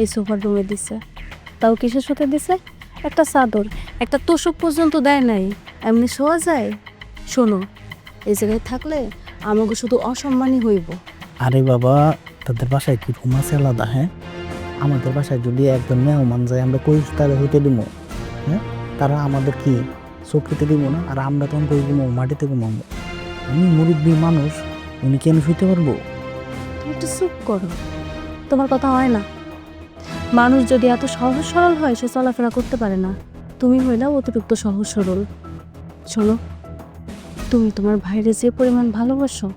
এই সোফার রুমে দিছে। তাও কিসের সাথে দিছে? একটা চাদর, একটা তোষক পর্যন্ত দেয় নাই। এমনি শোয়া যায়? শোনো, এই জায়গায় থাকলে আমাকে শুধু অসম্মানই হইব। আরে বাবা, তাদের বাসায় কি রুম আছে আলাদা? হ্যাঁ, আমাদের বাসায় যদি একজন মেহমান যায় আমরা কই তারা হইতে দিব? হ্যাঁ, তারা আমাদের কি চোখতে দিব না? আর আমরা তখন কই ঘুমাবো? মাটিতে ঘুমাবো? আমি মুরব্বী মানুষ, উনি কেন শুইতে পারবো? তুমি একটু চুপ করো, তোমার কথা হয় না। মানুষ যদি এত সহজ সরল হয় সে চলাফেরা করতে পারে না। তুমি হইলা অতিরিক্ত সহজ সরল। শোনো, তুমি তোমার ভাইরে যে পরিমাণ ভালোবাসো,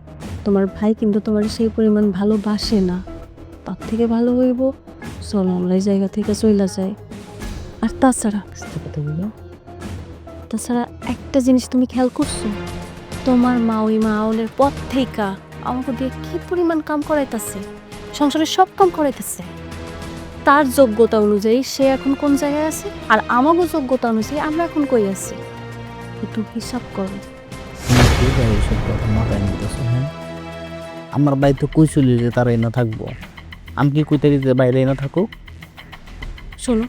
তোমার ভাই কিন্তু তোমার সেই পরিমাণ ভালোবাসে না। তার থেকে ভালো হইব চলো আমরা এই জায়গা থেকে চলে যাই। আর তাছাড়া একটা জিনিস তুমি খেয়াল করছো, তোমার মা ওই মাওনের পথ থেকে আমাকে দিয়ে কি পরিমাণ কাম করাইতেছে, সংসারের সব কাম করাইতেছে। তার যোগ্যতা অনুযায়ী সে এখন কোন জায়গায় আছে, আর আমারও যোগ্যতা অনুযায়ী আমরা এখন কই আছি, একটু হিসাব করো। হ্যাঁ, আমার বাড়ি তো কই চলি যে তারা এনে থাকবো? আমি কি কইতে দিতে বাইরে এনে থাকুক? শোনো,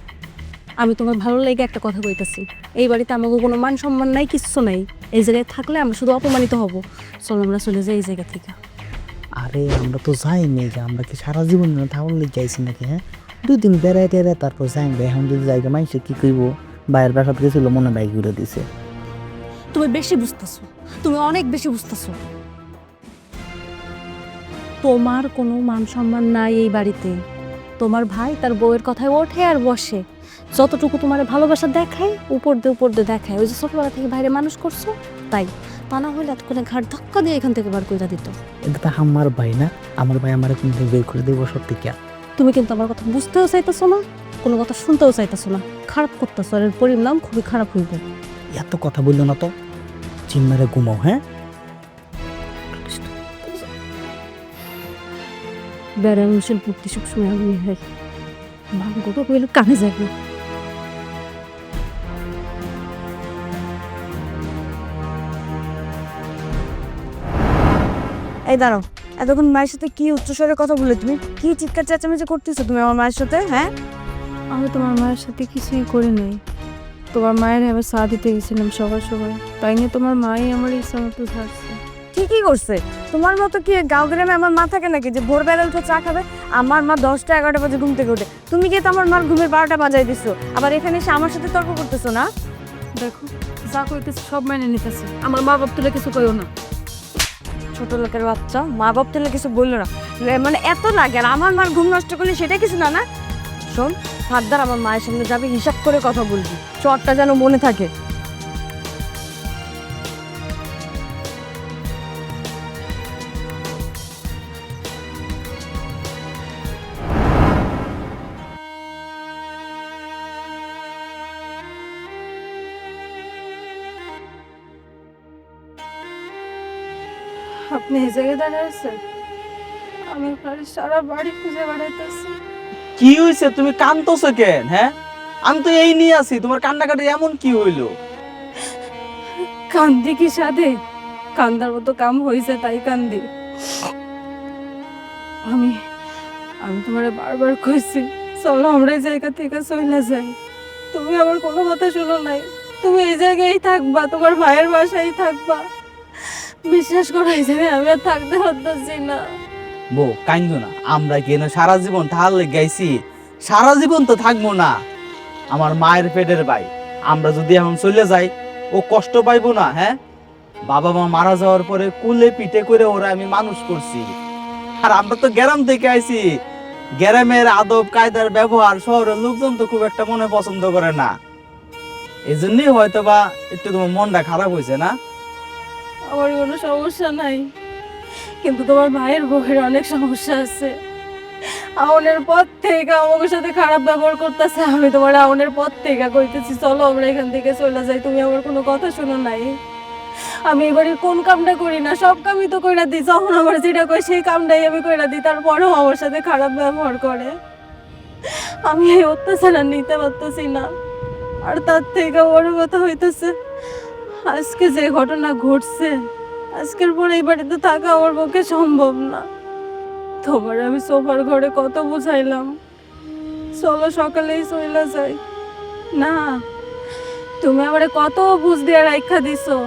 আমি তোমার ভালো লেগে একটা কথা কইতাছি, এই বাড়িতে আমাকে কোনো মান সম্মান নাই, কিচ্ছু নাই। এই জায়গায় থাকলে আমরা শুধু অপমানিত হব। চলো আমরা চলে যাই এই জায়গা থেকে। আরে আমরা তো যাইনি, যে আমরা কি সারা জীবন তাহলে যাইছি নাকি? হ্যাঁ, 2 দিন বেড়াই টেড়াই তারপর যাই। এখন যদি জায়গা মাইসে কি কইব? বাইরের বাসা গেছিল, মনে বাইক ঘুরে দিছে। তুমি বেশি বুঝতেছো, তুমি অনেক বেশি বুঝতেছো। তোমার কোনো মান সম্মান নাই এই বাড়িতে। তোমার ভাই তার বউয়ের কথায় ওঠে আর বসে, যতটুকু তোমার ভালোবাসা দেখায় উপর দিয়ে দেখায়। ওই যে ছোটবেলা থেকে বাইরে মানুষ করছো তাই, তা না হলে এতক্ষণে ঘাট ধাক্কা দিয়ে এখান থেকে বার করে দিত। এটা তো আমার ভাই না, আমার ভাই আমার কিন্তু বের করে দেবো সত্যি। কে তুমি কিন্তু আমার কথা বুঝতেও চাইতেছো না, কোনো কথা শুনতেও চাইতেছো না, খারাপ করতেছো। আর এর পরিণাম খুবই খারাপ হইব। এত কথা বললো না তো, চিন্মারে ঘুমাও। হ্যাঁ, বেড়া মানুষের বুদ্ধি সবসময় আমি হয়, ভাগ্যটা কইলে কানে যাবে। এই দাঁড়াও, এতক্ষণ মায়ের সাথে কি উচ্চস্বরে কথা বলে, তুমি কি চিৎকার চেঁচামেচি করতেছো তুমি আমার মায়ের সাথে? হ্যাঁ, আমি তোমার মায়ের সাথে কিছুই করি নাই। তোমার মায়ের আমি চা দিতে গেছিলাম সবার, তাই নিয়ে তোমার মাই আমার ইচ্ছা মতো ছাড়ছে। ঠিকই করছে। তোমার মতো কি গাঁও গ্রামে আমার মা থাকে নাকি যে ভোরবেলা উঠে চা খাবে? আমার মা 10টা 11টা বাজে ঘুম থেকে ওঠে। তুমি কি তো আমার মার ঘুমের 12টা বাজাই দিছো, আবার এখানে এসে আমার সাথে তর্ক করতেছো না? দেখো যা কইতেছে সব মেনে নিতেছে, আমার মা বাপ তুলে কিছু কইও না। ছোট লোকের বাচ্চা, মা বাপ থেকে কিছু বললো না, মানে এত লাগে। আর আমার মার ঘুম নষ্ট করলে সেটা কিছু না। না শোন, ফারদার আমার মায়ের সামনে যাবে হিসাব করে কথা বলবি, চটটা যেন মনে থাকে। আপনি এই জায়গায় দাঁড়িয়ে আছেন, আমি আপনার সারা বাড়ি খুঁজে বেড়াইতেছি। কি হইছে? তুমি কান্দতেছো কেন? হ্যাঁ, আমি তো এই নিয়ে আছি, তোমার কান্নাকাটি এমন কি হইলো? কান্দি কি সাধে? কান্দার মতো কাম হয়েছে তাই কান্দি। আমি আমি তোমারে বারবার কইছি চলো আমরা এই জায়গা থেকে চলে যাই, তুমি আমার কোনো কথা শোনো নাই। তুমি এই জায়গায় থাকবা, তোমার ভাইয়ের বাসায় থাকবা। বিশ্বাস করো এই জায়গায় আমি আর থাকতে পারতেছি না। বউ কান্দো না, আমরা কেন সারা জীবন তাহলে গাইছি, সারা জীবন তো থাকবো না। আমার মায়ের পেটের ভাই, আমরা যদি এখন চলে যাই ও কষ্ট পাইবো না? হ্যাঁ, বাবা মা মারা যাওয়ার পরে কুলে পিঠে করে ওরা আমি মানুষ করছি। আর আমরা তো গ্রাম থেকে আইছি, গ্রামের আদব কায়দার ব্যবহার শহরের লোকজন তো খুব একটা মনে পছন্দ করে না। এই জন্যই হয়তো বা একটু তোমার মনটা খারাপ হয়েছে না? আমার কোনো সমস্যা নাই, কিন্তু তোমার ভাইয়ের বউয়ের অনেক সমস্যা আছে। আউনের পর থেকে আমার সাথে খারাপ ব্যবহার করতেছে। আমি তোমার আউনের পর থেকে কইতেছি চলো আমরা এখান থেকে চলে যাই, তুমি আমার কোনো কথা শোনো নাই। আমি এবারে কোন কামটা করি না, সব কামই তো কইরা দিই। যখন আমার যেটা কই সেই কামটাই আমি কইরা দিই, তারপরেও আমার সাথে খারাপ ব্যবহার করে। আমি এই অত্যাচার আর নিতে পারতেছি না। আর তার থেকে বড় কথা হইতেছে, আজকে যে ঘটনা ঘটছে, আজকের পরে এই বাড়িতে থাকা আমার পক্ষে সম্ভব না। তোমার আমি সোফার ঘরে কত বুঝাইলাম চলো সকালেই চলে যাই, না তুমি আমারে কত বুঝ দিয়ে রাইখা দিছো,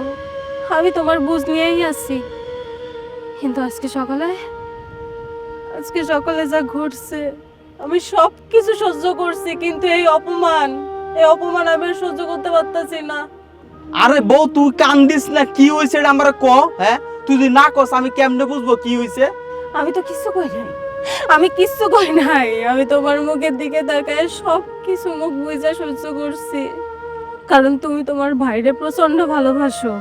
আমি তোমার বুঝ নিয়েই আছি। কিন্তু আজকে সকালে যা ঘটছে, আমি সব কিছু সহ্য করছি, কিন্তু এই অপমান আমি আর সহ্য করতে পারতাছি না। আরে বউ তুই কান্দিস না, কি হয়েছে এটা আমরা ক। হ্যাঁ, তুই যদি না কস আমি কেমনে বুঝবো কি হয়েছে? আমি তো কিছু কই নাই, আমি তোমার মুখের দিকে তাকায় সব কিছু মুখ বুঝা সহ্য করছি। কারণ তুমি তোমার ভাইরে প্রচন্ড ভালোবাসো।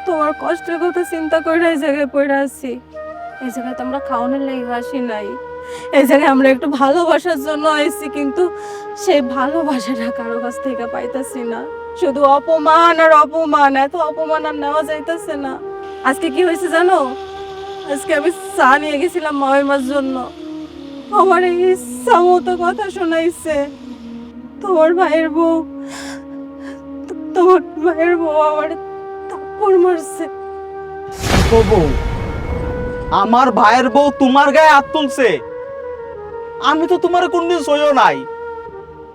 তোমার কষ্টের কথা চিন্তা করে এই জায়গায় পড়ে আছি। এই জায়গায় তো আমরা খাওয়ানোর লেগে আসি নাই, এই জায়গায় আমরা একটু ভালোবাসার জন্য আইছি, কিন্তু সেই ভালোবাসাটা কারো কাছ থেকে পাইতাছি না। শুধু অপমান আর অপমান, এত অপমান আর নেওয়া যাইতেছে না। আজকে কি হয়েছে জানো? আজকে আমি চা নিয়ে গেছিলাম মামিমার জন্য, আমার এই ইচ্ছা মতো কথা শোনাইছে। তোমার ভাইয়ের বউ আমার থাপ্পড় মারছে। বউ, আমার ভাইয়ের বউ তোমার গায়ে হাত তুলছে? আমি তো তোমার কোনদিন সইও নাই।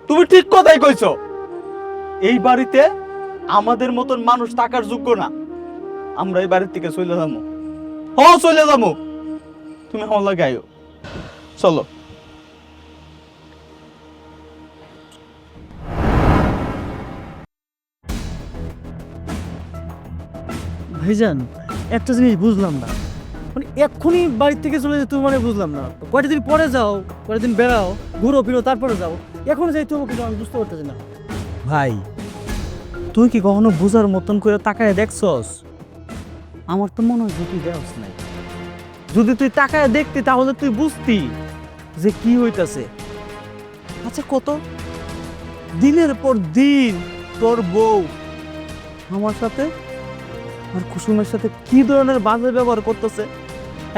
তুমি ঠিক কথাই কইছো, এই বাড়িতে আমাদের মতন মানুষ থাকার যোগ্য না। আমরা এই বাড়ির থেকে চলে যাবো। চলে যাবো, তুমি আমার লাগে আইও, চলো। ভাইজান একটা জিনিস বুঝলাম না, মানে এক্ষুনি বাড়ি থেকে চলে যেতে মানে বুঝলাম না। কয়টা দিন পরে যাও, কয়টা দিন বেড়াও, ঘুরো ফিরো, তারপরে যাও। এখন যাইতে হবে কিন্তু আমি বুঝতে পারতেছি না। ভাই তুই কি কখনো বুঝার মতন করে তাকায় দেখছস? আমার তো মনে হয় যে তুই দেখছ নাই। যদি তুই তাকায় দেখতি তাহলে তুই বুঝতি যে কি হইতাছে। আচ্ছা কত দিনের পর দিন তোর বউ আমার সাথে আর কুসুমের সাথে কি ধরনের বাজে ব্যবহার করতেছে,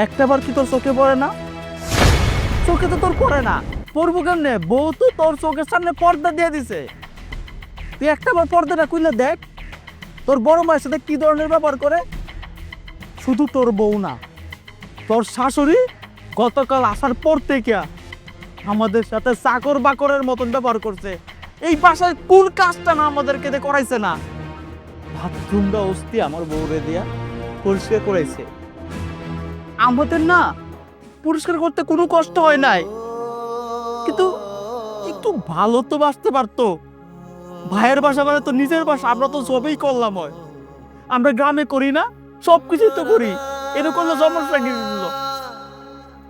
একটাবার কি তোর চোখে পড়ে না? চোখে তো তোর পড়ে না, পড়বো কেমনে? বউ তো তোর চোখের সামনে পর্দা দিয়ে দিছে। তুই একটাবার পর্দাটা খুলে দেখ তোর বড় মায়ের সাথে কি ধরনের ব্যবহার করে। শুধু তোর বউ না, তোর শাশুড়ি গতকাল আসার পর থেকে আমাদের সাথে চাকর বাকরের মতন ব্যবহার করছে। এই বাসায় কোন কাজটা না আমাদেরকে দিয়ে করাইছে না? বাথরুমটা অস্তি আমার বউরে দিয়া পরিষ্কার করেছে। আমাদের না পরিষ্কার করতে কোনো কষ্ট হয় নাই, কিন্তু একটু ভালো তো বাঁচতে পারতো। ভাইয়ের বাসা মানে তো নিজের বাসা, আমরা তো সবই করলাম হয়। আমরা গ্রামে করি না, সব কিছুই তো করি, এরকম সমস্যা কি ছিল?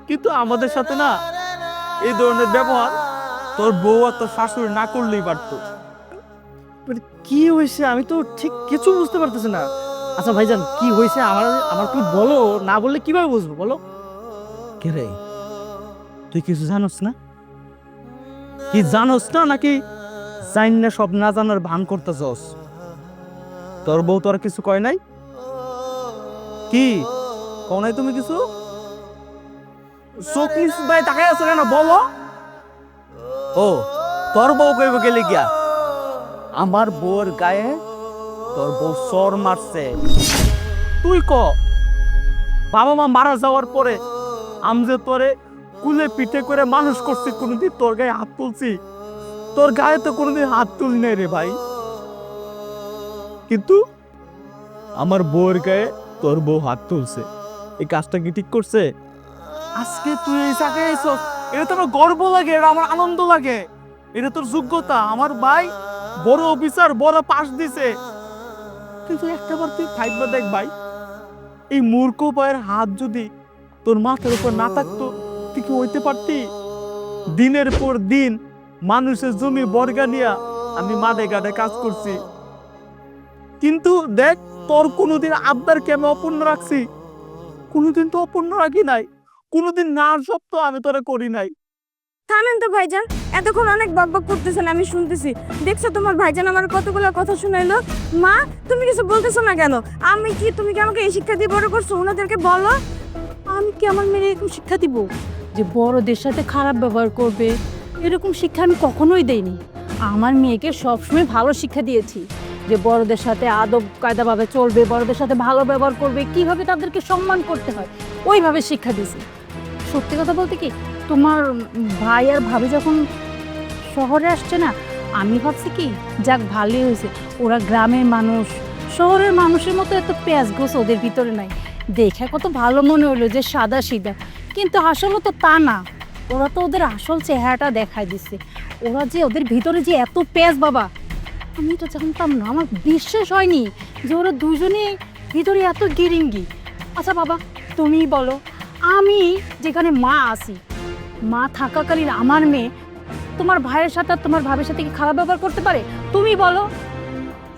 কিন্তু আমাদের সাথে না এই ধরনের ব্যবহার তোর বউ আর তোর শাশুড়ি না করলেই পারতো। মানে কি হয়েছে আমি তো ঠিক কিছু বুঝতে পারতেছি না। আচ্ছা ভাইজান, কি হয়েছে আমার আমার তুমি বলো, না বললে কিভাবে বুঝবো বলো। কে রে, তুই কিছু জানোস না? কি জানোস না, নাকি জান না সব না জানার ভান করতেছস? তোর বউ তোর কিছু কয় নাই? কি কও নাই তুমি কিছু? চোখ নিচ ভাই তাকাই আছো কেন বলো? ও তোর বউ কইব গেলে গিয়া আমার বউর গায়ে তোর বউ সর মারছে। তুই ক বাবা মা মারা যাওয়ার পরে আমি যে তোরে কুলে পিঠে করে মানুষ করছি, কোনোদিন তোর গায়ে হাত তুলছি? তোর গায়ে তো কোনোদিন হাত তুলি নাই রে ভাই। কিন্তু আমার বউয়ের গায়ে তোর বউ হাত তুলছে, এই কাজটা কি ঠিক করছে? আজকে তুই এই জায়গায় এসো, এটা তো আমার গর্ব লাগে, এটা আমার আনন্দ লাগে, এটা তোর যোগ্যতা। আমার ভাই বড় অফিসার, বড় পাস দিছে, কিন্তু একটাবার তুই ফাইটবা দেখ ভাই, এই মূর্খ ভাইয়ের হাত যদি তোর মাথার উপর না থাকতো তুই কি হইতে পারতি? দিনের পর দিন মানুষের জমি বর্গা নিয়া আমি মাঠে ঘাটে কাজ করছি, কিন্তু দেখ তোর কোনোদিন আবদারকে আমি অপূর্ণ রাখছি? কোনোদিন তো অপূর্ণ রাখি নাই, কোনোদিন না সত্য আমি তোরা করি নাই। থামেন তো ভাইজান, এতক্ষণ অনেক বকবক করতেছেন, আমি শুনতেছি। দেখছো তোমার ভাইজান আমার কতগুলো কথা শুনাইলো। মা তুমি কিছু বলতেছো না কেন? আমি কি, তুমি কি আমাকে এই শিক্ষা দিয়ে বড় করছো? ওনাদেরকে বলো। আমি কি আমার মেয়ের এরকম শিক্ষা দিব যে বড়দের সাথে খারাপ ব্যবহার করবে? এরকম শিক্ষা আমি কখনোই দেইনি। আমার মেয়েকে সবসময় ভালো শিক্ষা দিয়েছি যে বড়দের সাথে আদব কায়দাভাবে চলবে, বড়দের সাথে ভালো ব্যবহার করবে, কিভাবে তাদেরকে সম্মান করতে হয় ওইভাবে শিক্ষা দিয়েছি। সত্যি কথা বলতে কি, তোমার ভাই আর ভাবি যখন শহরে আসছে না, আমি ভাবছি কি যাক ভালোই হয়েছে, ওরা গ্রামের মানুষ, শহরের মানুষের মতো এত পেঁয়াজ গোছ ওদের ভিতরে নাই। দেখে কত ভালো মনে হলো যে সাদা সিধা, কিন্তু আসলে তো তা না। ওরা তো ওদের আসল চেহারাটা দেখায় দিচ্ছে। ওরা যে ওদের ভিতরে যে এত পেঁয়াজ বাবা, আমি তো জানতাম না, আমার বিশ্বাস হয়নি যে ওরা দুজনে ভিতরে এত গিরিঙ্গি। আচ্ছা বাবা তুমি বলো, আমি যেখানে মা আছি, মা থাকাকালীন আমার মেয়ে তোমার ভাইয়ের সাথে আর তোমার ভাবের সাথে কি খারাপ ব্যবহার করতে পারে? তুমি বলো।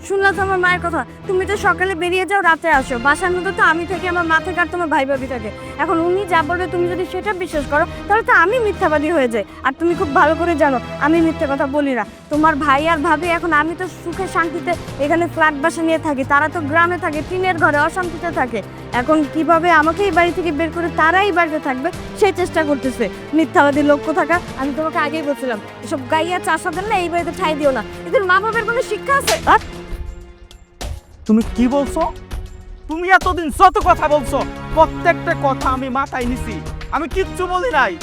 শুনলা তো আমার মায়ের কথা, তুমি তো সকালে বেরিয়ে যাও, রাতে আসো, বাসার মধ্যে তো আমি থাকি, আমার মা থেকে আর তোমার ভাই ভাবি থাকে। এখন উনি যা বলবে তুমি যদি সেটা বিশ্বাস করো তাহলে তো আমি মিথ্যাবাদী হয়ে যাই। আর তুমি খুব ভালো করে জানো আমি মিথ্যে কথা বলি না। তোমার ভাই আর ভাবি, এখন আমি তো সুখে শান্তিতে এখানে ফ্ল্যাট বাসা নিয়ে থাকি, তারা তো গ্রামে থাকে, টিনের ঘরে অশান্তিতে থাকে। এখন কিভাবে আমাকে এই বাড়ি থেকে বের করে তারা এই বাড়িতে থাকবে সেই চেষ্টা করতেছে। মিথ্যাবাদী লক্ষ্য থাকা, আমি তোমাকে আগেই বলছিলাম এসব গাইয়া চাষা দেন না, এই বাড়িতে ঠাই দিও না। এদের মা বাবার কোনো শিক্ষা আছে? তুমি কি বলছো? তুমি এতদিন যত কথা বলছো প্রত্যেকটা কথা আমি মাথায় নিছি, আমি কিচ্ছু বলি নাই।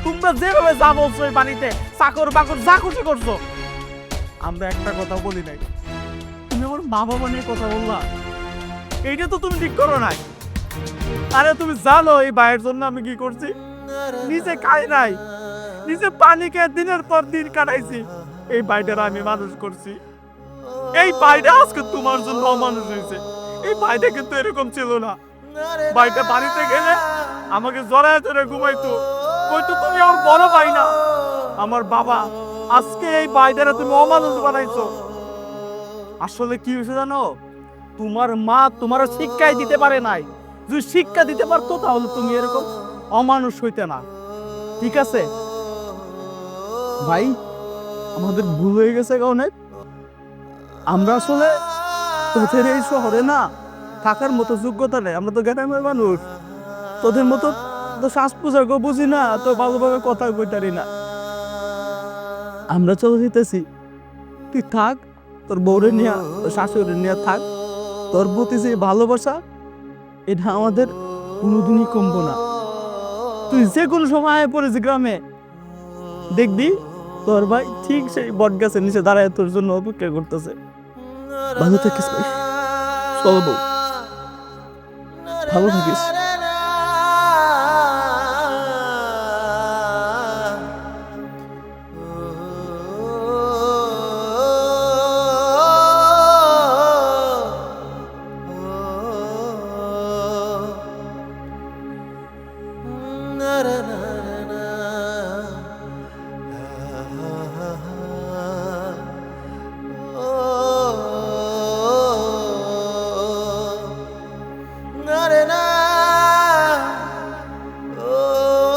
তোমরা যেভাবে যা বলছো এই বাড়িতে চাকর বাকর যা খুশি করছো, আমরা একটা কথা বলি নাই। তুমি আমার মা বাবা নিয়ে কথা বললা, এইটা তো তুমি ঠিক করো নাই। আরে তুমি জানো এই ভাইয়ের জন্য আমি কি করছি? নিজে খাই নাই, নিজে পানি খেয়ে দিনের পর দিন কাটাইছি, এই ভাইটার আমি মানুষ করছি। এই ভাইটা আজকে তোমার জন্য অমানুষ হয়েছে। এই ভাইটা কিন্তু এরকম ছিল না। ভাইটা বাড়িতে গেলে আমাকে জড়ায় ধরে ঘুমাইতো, কইতো তুমি আমার বড় ভাই না, আমার বাবা। আজকে এই ভাইটারে তুমি অমানুষ বানাইছো। আসলে কি হয়েছে জানো? তোমার মা তোমার শিক্ষাই দিতে পারে নাই। যদি শিক্ষা দিতে পারতো তাহলে তুমি এরকম অমানুষ হইতে না। ঠিক আছে ভাই, আমাদের ভুল হয়ে গেছে অনেক। আমরা আসলে তোদের এই শহরে না থাকার মতো যোগ্যতা নেই, আমরা তো গ্রামের মানুষ। তোদের মতো তো শ্বাস পোশাক বুঝি না, তো ভালোভাবে কথা কইতারি না। আমরা চলে যেতেছি, তুই থাক, তোর বউরে নিয়ে, তোর শাশুড়ি নিয়ে থাক। তোর প্রতি যে ভালোবাসা, এটা আমাদের কোনোদিনই কমবো না। তুই যে কোনো সময় পড়েছিস গ্রামে, দেখবি তোর ভাই ঠিক সেই বট গাছের নিচে দাঁড়ায় তোর জন্য অপেক্ষা করতেছে। ভালো থাকিস ভাই, চলো বউ। ভালো থাকিস।